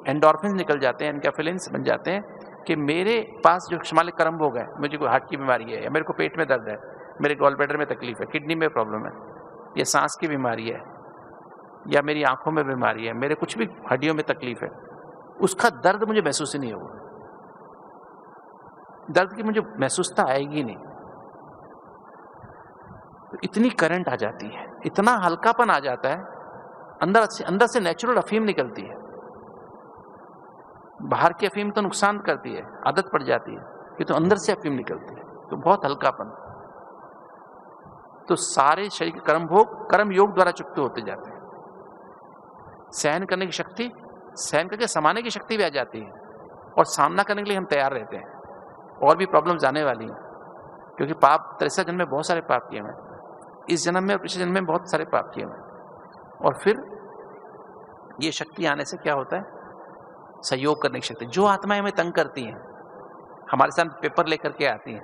एंडोर्फिन निकल जाते हैं, एनकेफेलिन्स बन जाते हैं कि मेरे पास जो क्षमालिक कर्म हो गए, मुझे कोई हार्ट की बीमारी है, या मेरे को पेट में दर्द है, मेरे गॉल ब्लैडर में तकलीफ है, किडनी में प्रॉब्लम है, या सांस की बीमारी है, या मेरी आंखों में बीमारी है, मेरे कुछ भी हड्डियों में तकलीफ है, उसका दर्द मुझे महसूस ही नहीं होगा। दर्द की मुझे महसूसता आएगी नहीं। तो इतनी करंट आ जाती है, इतना हल्कापन आ जाता है, अंदर से नेचुरल अफीम निकलती है। बाहर की अफीम तो नुकसान करती है, आदत पड़ जाती है, ये तो अंदर से अफीम निकलती है, तो बहुत हल्कापन। तो सारे शरीर के कर्म भोग कर्म योग द्वारा चुकते होते जाते हैं। सहन करने की शक्ति, सहन करके समाने की शक्ति भी आ जाती है, और सामना करने के लिए हम तैयार रहते हैं। और भी प्रॉब्लम्स आने वाली हैं, क्योंकि पाप 63 जन्म में बहुत सारे पाप किए हुए हैं, इस जन्म में और पिछले जन्म में बहुत सारे पाप किए हुए हैं। और फिर ये शक्ति आने से क्या होता है? सहयोग करने की शक्ति। जो आत्माएं हमें तंग करती हैं, हमारे साथ पेपर लेकर के आती हैं,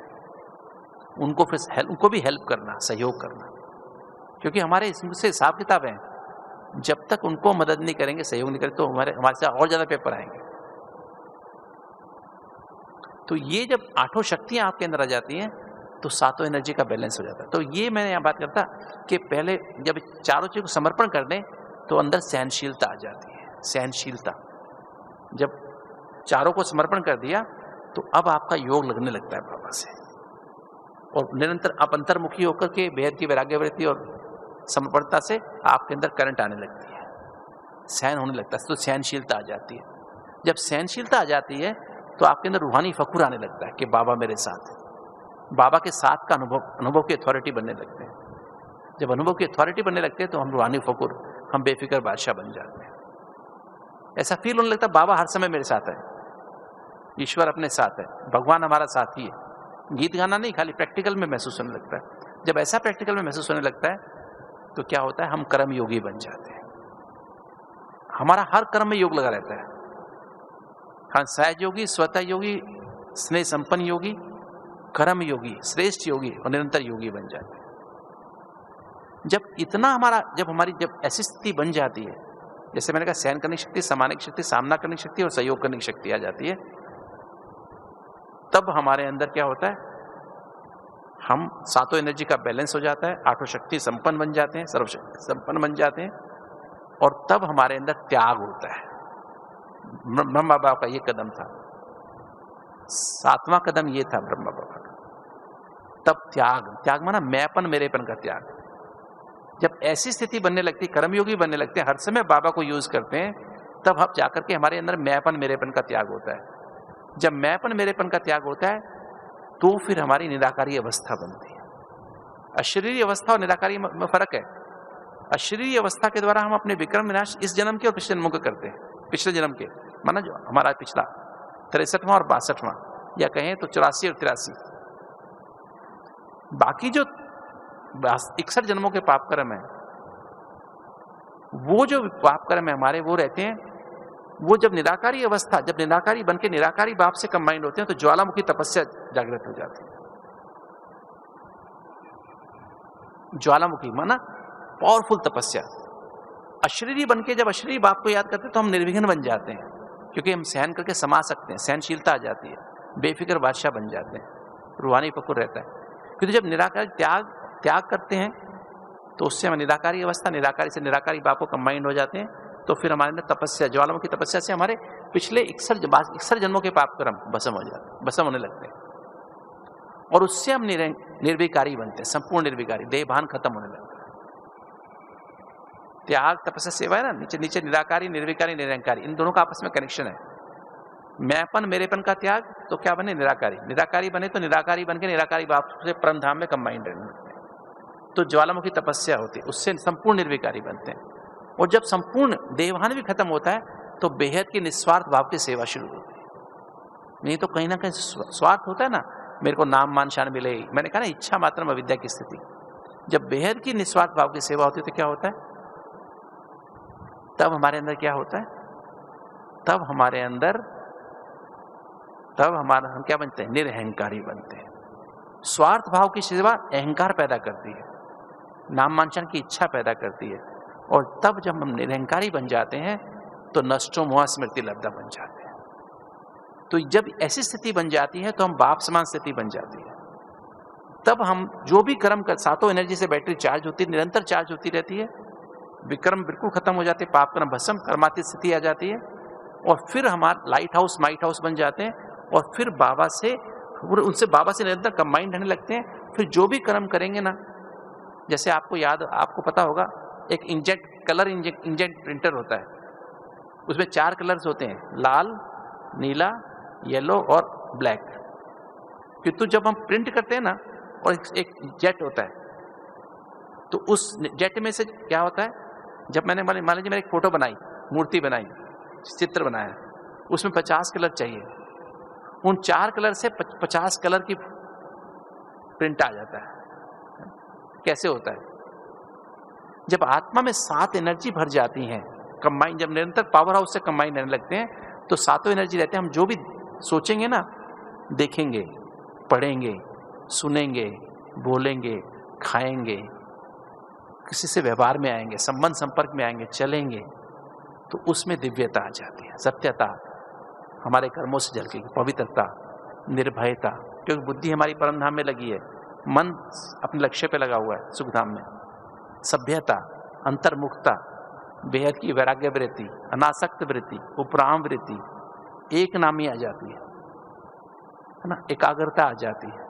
उनको भी हेल्प करना, सहयोग करना, क्योंकि हमारे इससे हिसाब किताब है। जब तक उनको मदद नहीं करेंगे, सहयोग नहीं करेंगे, तो हमारे साथ और ज्यादा पेपर आएंगे। तो ये जब 8 शक्तियां आपके अंदर आ जाती हैं, तो 7 एनर्जी का बैलेंस हो जाता है। तो ये मैंने यहाँ बात करता कि पहले जब चारों चीज को समर्पण कर दें, तो अंदर सहनशीलता आ जाती है। सहनशीलता, जब चारों को समर्पण कर दिया, तो अब आपका योग लगने लगता है बाबा से, और निरंतर आप अंतर्मुखी होकर के बेहद की वैराग्यवृत्ति और समर्पणता से आपके अंदर करंट आने लगती है, सहन होने लगता है, तो सहनशीलता आ जाती है। जब सहनशीलता आ जाती है, तो आपके अंदर रूहानी फखुर आने लगता है कि बाबा मेरे साथ है। बाबा के साथ का अनुभव की अथॉरिटी बनने लगते हैं। जब अनुभव की अथॉरिटी बनने लगते हैं, तो हम रूहानी फखुर, हम बेफिक्र बादशाह बन जाते हैं। ऐसा फील होने लगता है बाबा हर समय मेरे साथ है, ईश्वर अपने साथ है, भगवान हमारा साथी है। गीत गाना नहीं, खाली प्रैक्टिकल में महसूस होने लगता है। जब ऐसा प्रैक्टिकल में महसूस होने लगता है, तो क्या होता है? हम कर्म योगी बन जाते हैं। हमारा हर कर्म में योग लगा रहता है। हाँ, सहज योगी, स्वतः योगी, स्नेह संपन्न योगी, कर्म योगी, श्रेष्ठ योगी और निरंतर योगी बन जाते हैं। जब हमारी ऐसी स्थिति बन जाती है, जैसे मैंने कहा, सहन करने की शक्ति, समाने की शक्ति, सामना करने की शक्ति और सहयोग करने की शक्ति आ जाती है, तब हमारे अंदर क्या होता है? हम सातों एनर्जी का बैलेंस हो जाता है, आठों शक्ति संपन्न बन जाते हैं, सर्वशक्ति संपन्न बन जाते हैं, और तब हमारे अंदर त्याग होता है। ब्रह्मा बाबा का ये कदम था, 7वां कदम ये था ब्रह्मा बाबा का। तब त्याग माना मैंपन मेरेपन का त्याग। जब ऐसी स्थिति बनने लगती, कर्मयोगी बनने लगते हैं, हर समय बाबा को यूज करते हैं, तब हम जाकर के हमारे अंदर मैंपन मेरेपन का त्याग होता है। जब मैंपन मेरेपन का त्याग होता है तो फिर हमारी निराकारी अवस्था बनती है। अशरीरी अवस्था और निराकारी में फर्क है। अशरीरी अवस्था के द्वारा हम अपने विक्रम विनाश इस जन्म के और पिछले जन्मों के करते हैं। पिछले जन्म के माना जो हमारा पिछला 63वां और 62वां, या कहें तो 84 और 83, बाकी जो 61 जन्मों के पाप कर्म है, वो जो पाप कर्म है हमारे, वो रहते हैं। वो जब निराकारी अवस्था, जब निराकारी बनके निराकारी बाप से कंबाइंड होते हैं तो ज्वालामुखी तपस्या जागृत हो जाती है। ज्वालामुखी माना पावरफुल तपस्या। अशरीरी बनके जब अशरीरी बाप को याद करते हैं तो हम निर्विघ्न बन जाते हैं, क्योंकि हम सहन करके समा सकते हैं, सहनशीलता आ जाती है, बेफिक्र बादशाह बन जाते हैं, रूहानी पकुर रहता है। क्योंकि जब निराकारी त्याग करते हैं तो उससे हम निराकारी अवस्था, निराकारी से निराकारी बाप को कंबाइंड हो जाते हैं, तो फिर हमारे अंदर तपस्या, ज्वालामुखी तपस्या से हमारे पिछले 61 जन्मों के पाप कर्म भस्म हो जाते हैं, भस्म होने लगते हैं, और उससे हम निर्विकारी बनते हैं, संपूर्ण निर्विकारी, देहभान खत्म होने लगता है। त्याग तपस्या सेवा है ना, नीचे नीचे निराकारी, निर्विकारी, निरंकारी, इन दोनों का आपस में कनेक्शन है। मैंपन मेरेपन का त्याग तो क्या बने, निराकारी। निराकारी बने तो निराकारी बन के निराकारी बाप से परम धाम में कंबाइंड रहने लगते हैं। तो ज्वालामुखी तपस्या होती है, उससे संपूर्ण निर्विकारी बनते हैं। और जब संपूर्ण देवभान भी खत्म होता है तो बेहद की निस्वार्थ भाव की सेवा शुरू होती है। नहीं तो कहीं ना कहीं स्वार्थ होता है ना, मेरे को नाम मान शान मिले, मैंने कहा ना इच्छा मात्र में अविद्या की स्थिति। जब बेहद की निस्वार्थ भाव की सेवा होती है तो क्या होता है, तब हमारे अंदर क्या होता है, तब हम क्या बनते हैं, निरअहंकारी बनते हैं। स्वार्थ भाव की सेवा अहंकार पैदा करती है, नाम मानशान की इच्छा पैदा करती है, और तब जब हम निरअहंकारी बन जाते हैं तो नष्टो मोह स्मृति लब्धा बन जाते हैं। तो जब ऐसी स्थिति बन जाती है तो हम बाप समान स्थिति बन जाती है। तब हम जो भी कर्म कर, सातों एनर्जी से बैटरी चार्ज होती है, निरंतर चार्ज होती रहती है, विक्रम बिल्कुल खत्म हो जाते हैं, पाप कर्म भस्म, कर्मातीत स्थिति आ जाती है, और फिर हमारा लाइट हाउस माइट हाउस बन जाते हैं, और फिर उनसे बाबा से निरंतर कंबाइंड रहने लगते हैं। फिर जो भी कर्म करेंगे ना, जैसे आपको पता होगा, एक कलर इंजेक्ट प्रिंटर होता है, उसमें 4 कलर्स होते हैं, लाल, नीला, येलो और ब्लैक। किंतु जब हम प्रिंट करते हैं ना, और एक जेट होता है, तो उस जेट में से क्या होता है, जब मैंने मान लीजिए मैंने एक फोटो बनाई, मूर्ति बनाई, चित्र बनाया, उसमें 50 कलर चाहिए, उन 4 कलर से 50 कलर की प्रिंट आ जाता है। कैसे होता है, जब आत्मा में 7 एनर्जी भर जाती हैं, कंबाइन, जब निरंतर पावर हाउस से कंबाइन रहने लगते हैं, तो 7 एनर्जी रहते हैं। हम जो भी सोचेंगे ना, देखेंगे, पढ़ेंगे, सुनेंगे, बोलेंगे, खाएंगे, किसी से व्यवहार में आएंगे, संबंध संपर्क में आएंगे, चलेंगे, तो उसमें दिव्यता आ जाती है, सत्यता हमारे कर्मों से झलकेगी, पवित्रता, निर्भयता, क्योंकि बुद्धि हमारी परम धाम में लगी है, मन अपने लक्ष्य पे लगा हुआ है, सुखधाम में, सभ्यता, अंतर्मुखता, बेहद की वैराग्य वृत्ति, अनासक्त वृत्ति, उपराम वृत्ति, एक नामी आ जाती है ना, एकाग्रता आ जाती है,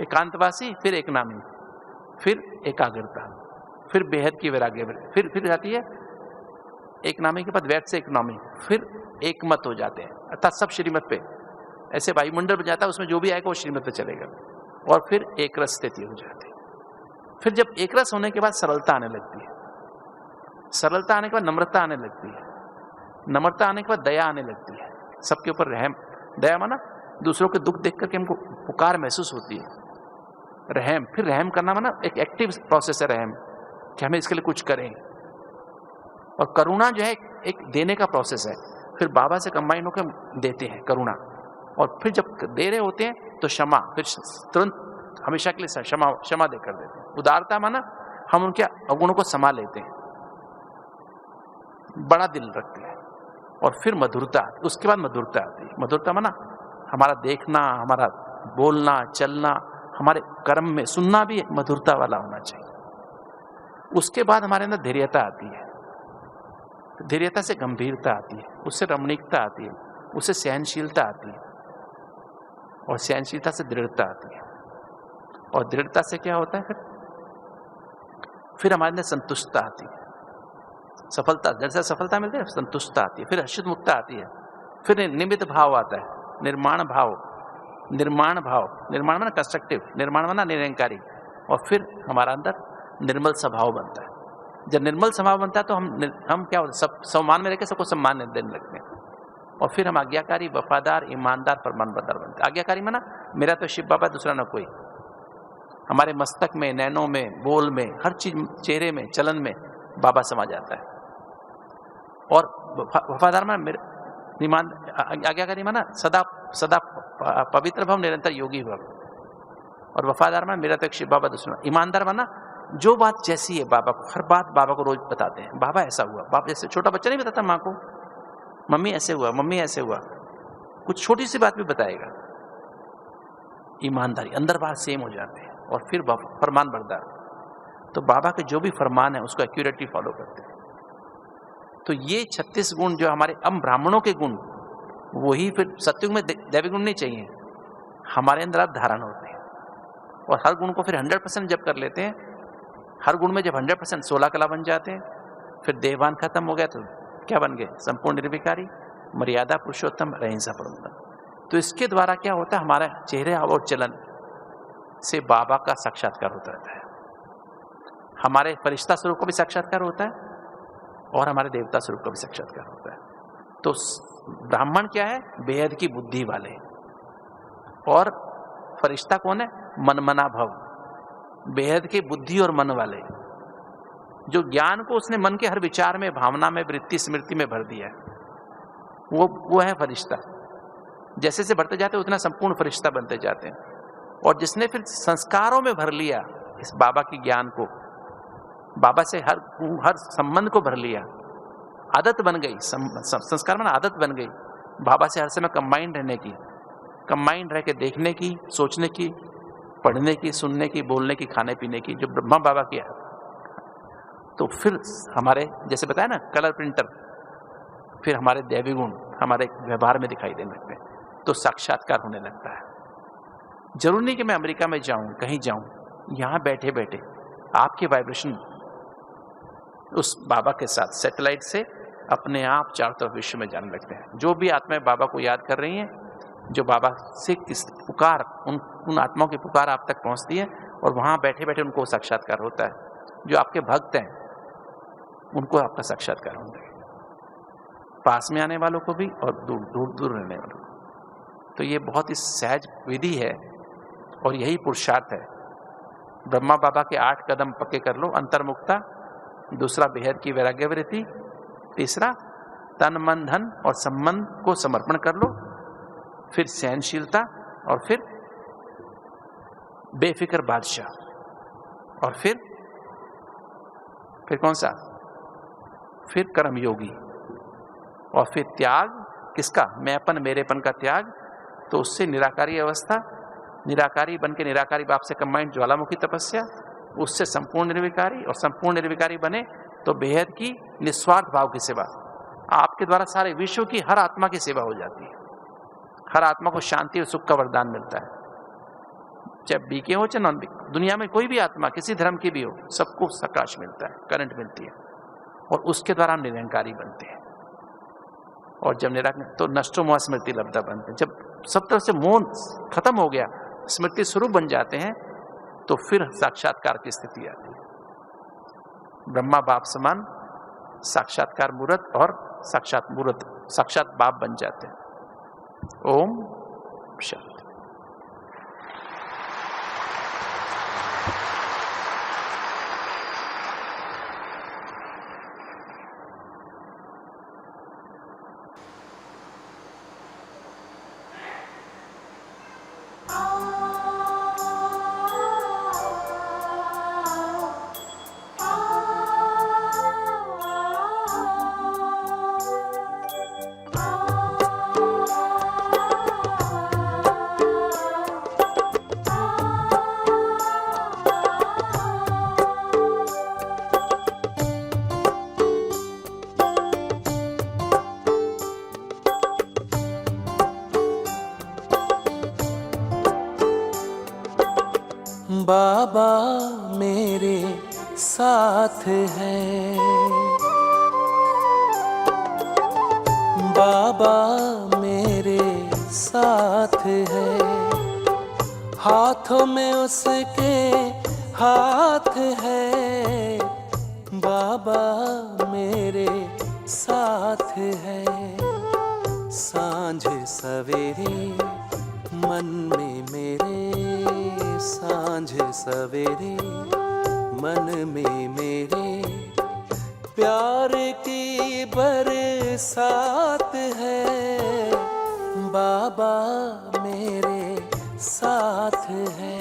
एकांतवासी, फिर एक नामी, फिर एकाग्रता, फिर बेहद की वैराग्य वृत्ति, फिर जाती है एक नामी के बाद वैध से एक नामी, फिर एक मत हो जाते हैं, अर्थात सब श्रीमत पे, ऐसे वायुमंडल बन जाता है, उसमें जो भी आएगा वो श्रीमत पे चलेगा, और फिर एक रस स्थिति हो जाती है। फिर जब एक रस होने के बाद सरलता आने लगती है, सरलता आने के बाद नम्रता आने लगती है, नम्रता आने के बाद दया आने लगती है, सबके ऊपर रहम, दया माना दूसरों के दुख देख करके हमको पुकार महसूस होती है, रहम, फिर रहम करना माना एक एक्टिव प्रोसेस है रहम, कि हमें इसके लिए कुछ करें, और करुणा जो है एक देने का प्रोसेस है, फिर बाबा से कंबाइन होकर देते हैं करुणा, और फिर जब दे रहे होते हैं तो क्षमा, फिर तुरंत हमेशा के लिए क्षमा देकर देते हैं। उदारता माना हम उनके अवगुणों को समा लेते हैं, बड़ा दिल रखते हैं, और फिर मधुरता, उसके बाद मधुरता आती है। मधुरता माना हमारा देखना, हमारा बोलना, चलना, हमारे कर्म में सुनना भी मधुरता वाला होना चाहिए। उसके बाद हमारे अंदर धैर्यता आती है, धैर्यता से गंभीरता आती है, उससे रमणीकता आती है, उससे सहनशीलता आती है, और सहनशीलता से दृढ़ता आती है, और दृढ़ता से क्या होता है, फिर हमारे अंदर संतुष्टता आती है, सफलता, जैसे सफलता मिलती है संतुष्टता आती है, फिर हर्षित मुक्ता आती है, फिर निमित्त भाव आता है, निर्माण भाव, निर्माण भाव, निर्माण माना कंस्ट्रक्टिव, निर्माण माना निरंकारी, और फिर हमारा अंदर निर्मल स्वभाव बनता है। जब निर्मल स्वभाव बनता है तो हम क्या होता है, सब सम्मान में रहकर सबको सम्मान देने लगते हैं, और फिर हम आज्ञाकारी, वफादार, ईमानदार, फरमानबरदार बनते हैं। आज्ञाकारी माना मेरा तो शिव बाबा, दूसरा ना कोई। हमारे मस्तक में, नैनों में, बोल में, हर चीज, चेहरे में, चलन में बाबा समा जाता है। और वफादार माना ईमान, आज्ञाकारी माना सदा सदा पवित्र भव, निरंतर योगी भव। और वफादार माना मेरा तो शिव बाबा, दूसरा। ईमानदार माना जो बात जैसी है बाबा को, हर बात बाबा को रोज बताते हैं, बाबा ऐसा हुआ। बाप जैसे छोटा बच्चा नहीं बताता माँ को, मम्मी ऐसे हुआ, मम्मी ऐसे हुआ, कुछ छोटी सी बात भी बताएगा। ईमानदारी, अंदर बाहर सेम हो जाते हैं। और फिर फरमान बरदार, तो बाबा के जो भी फरमान है उसको एक्यूरेटली फॉलो करते हैं। तो ये 36 गुण जो हमारे ब्राह्मणों के गुण, वही फिर सत्युग में दैवी गुण नहीं चाहिए, हमारे अंदर अब धारण होते हैं। और हर गुण को फिर 100% जब कर लेते हैं, हर गुण में जब 100% 16 कला बन जाते हैं, फिर देहभान खत्म हो गया तो क्या बन गए, संपूर्ण निर्विकारी, मर्यादा पुरुषोत्तम, अहिंसा परमोत्तम। तो इसके द्वारा क्या होता है, हमारे चेहरे और चलन से बाबा का साक्षात्कार होता रहता है, हमारे फरिश्ता स्वरूप का भी साक्षात्कार होता है, और हमारे देवता स्वरूप का भी साक्षात्कार होता है। तो ब्राह्मण क्या है, बेहद की बुद्धि वाले, और फरिश्ता कौन है, मनमना भव, बेहद के बुद्धि और मन वाले, जो ज्ञान को उसने मन के हर विचार में, भावना में, वृत्ति, स्मृति में भर दिया है, वो है फरिश्ता। जैसे से बढ़ते जाते उतना संपूर्ण फरिश्ता बनते जाते हैं। और जिसने फिर संस्कारों में भर लिया इस बाबा की ज्ञान को, बाबा से हर संबंध को भर लिया, आदत बन गई, संस्कार में आदत बन गई बाबा से हर समय कंबाइंड रहने की, कंबाइंड रह के देखने की, सोचने की, पढ़ने की, सुनने की, बोलने की, खाने पीने की, जो ब्रह्मा बाबा की है। तो फिर हमारे जैसे बताया ना कलर प्रिंटर, फिर हमारे दैवी गुण हमारे व्यवहार में दिखाई देने लगते हैं, तो साक्षात्कार होने लगता है। जरूरी नहीं कि मैं अमेरिका में जाऊं, कहीं जाऊं, यहां बैठे बैठे आपके वाइब्रेशन उस बाबा के साथ सैटेलाइट से अपने आप चारों तरफ विश्व में जाने लगते हैं। जो भी आत्माएं बाबा को याद कर रही हैं, जो बाबा से किस पुकार, उन आत्माओं की पुकार आप तक पहुंचती है, और वहां बैठे बैठे उनको साक्षात्कार होता है। जो आपके भक्त हैं उनको आपका साक्षात्कार होता है, पास में आने वालों को भी और दूर दूर दूर रहने वालों को। तो ये बहुत ही सहज विधि है, और यही पुरुषार्थ है। ब्रह्मा बाबा के 8 कदम पक्के कर लो, अंतर्मुक्ता, दूसरा बेहद की वैराग्य वृत्ति, तीसरा तन मन धन और संबंध को समर्पण कर लो, फिर सहनशीलता, और फिर बेफिक्र बादशाह, और फिर कौन सा, फिर कर्मयोगी, और फिर त्याग किसका, मैंपन मेरेपन का त्याग। तो उससे निराकारी अवस्था, निराकारी बन के निराकारी बाप से कंबाइंड ज्वालामुखी तपस्या, उससे संपूर्ण निर्विकारी, और संपूर्ण निर्विकारी बने तो बेहद की निस्वार्थ भाव की सेवा। आपके द्वारा सारे विश्व की हर आत्मा की सेवा हो जाती है, हर आत्मा को शांति और सुख का वरदान मिलता है, चाहे बीके हो चाहे नॉन बीके। दुनिया में कोई भी आत्मा किसी धर्म की भी हो, सबको प्रकाश मिलता है, करंट मिलती है, और उसके द्वारा हम निरंकारी बनते हैं। और जब निराकार तो नष्टो मोह स्मृति लब्धा बनते हैं। जब सब तरफ से मोह खत्म हो गया, स्मृति स्वरूप बन जाते हैं, तो फिर साक्षात्कार की स्थिति आती है। ब्रह्मा बाप समान साक्षात्कार मूर्त, और साक्षात बाप बन जाते हैं। ओम शांति। बाबा मेरे साथ है, बाबा मेरे साथ है, हाथों में उसके हाथ है, बाबा मेरे साथ है। सांझ सवेरे मन में मेरे, सांझ सवेरे मन में मेरे, प्यार की बरसात है, बाबा मेरे साथ है,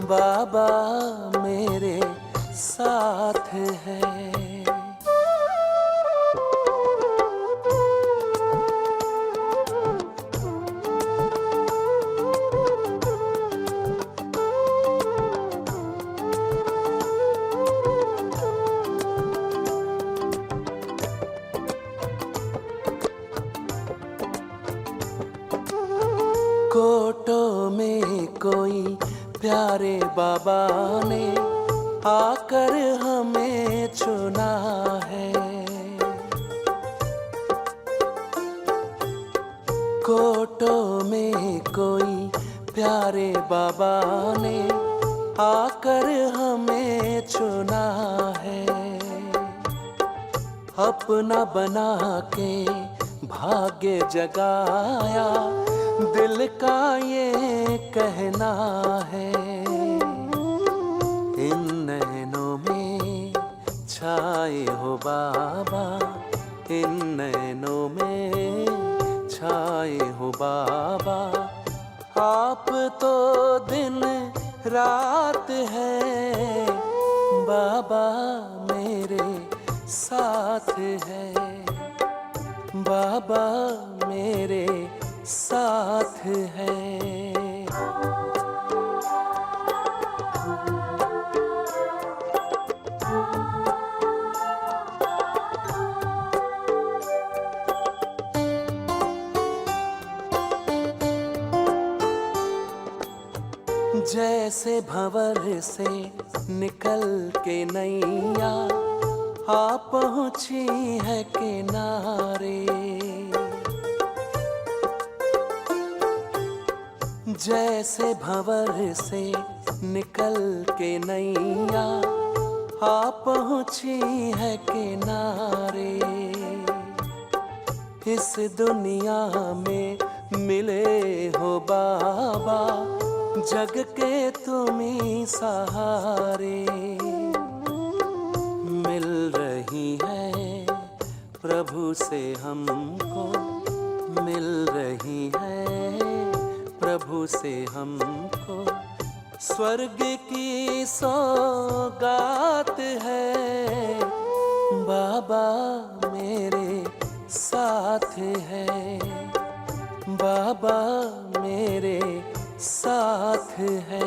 बाबा मेरे साथ है। कोटों में कोई प्यारे बाबा ने आकर हमें चुना है, कोटों में कोई प्यारे बाबा ने आकर हमें चुना है, अपना बना के भाग्य जगाया, दिल का ये कहना है। इन नैनों में छाए हो बाबा, इन नैनों में छाए हो बाबा, आप तो दिन रात है, बाबा मेरे साथ है, बाबा मेरे साथ है। जैसे भंवर से निकल के नैया आ पहुँची है किनारे, जैसे भंवर से निकल के नैया आ पहुँची है किनारे, इस दुनिया में मिले हो बाबा, जग के तुम ही सहारे, मिल रही है प्रभु से हमको, मिल रही है प्रभु से हमको, स्वर्ग की सौगात है, बाबा मेरे साथ है, बाबा मेरे साथ है।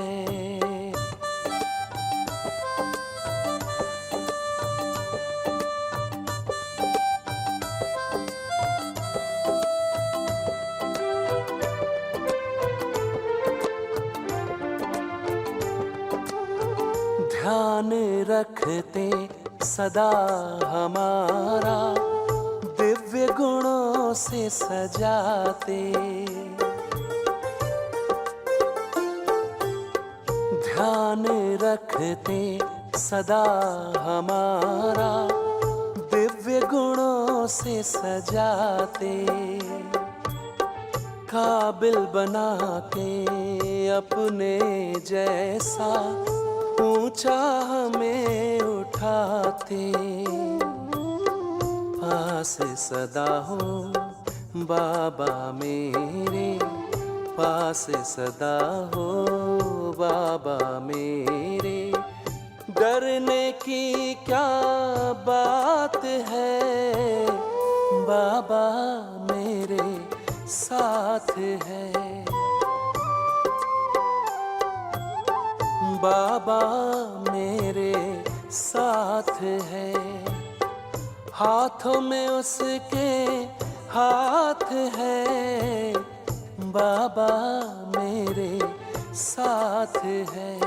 ध्यान रखते सदा हमारा, दिव्य गुणों से सजाते, ध्यान रखते सदा हमारा, दिव्य गुणों से सजाते, काबिल बना के अपने जैसा ऊंचा हमें उठाते, पास सदा हो बाबा मेरे, पास सदा हो बाबा मेरे, डरने की क्या बात है, बाबा मेरे साथ है, बाबा मेरे साथ है, हाथों में उसके हाथ है, बाबा मेरे साथ है।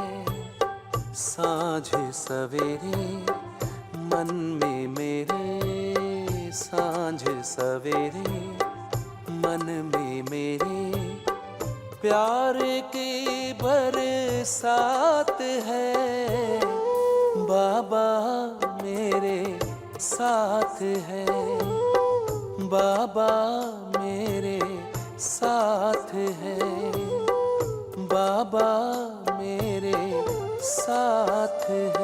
साँझ सवेरे मन में मेरे, साँझ सवेरे मन में मेरे प्यार के बरसात है। बाबा मेरे साथ है, बाबा मेरे साथ है, बाबा मेरे साथ है।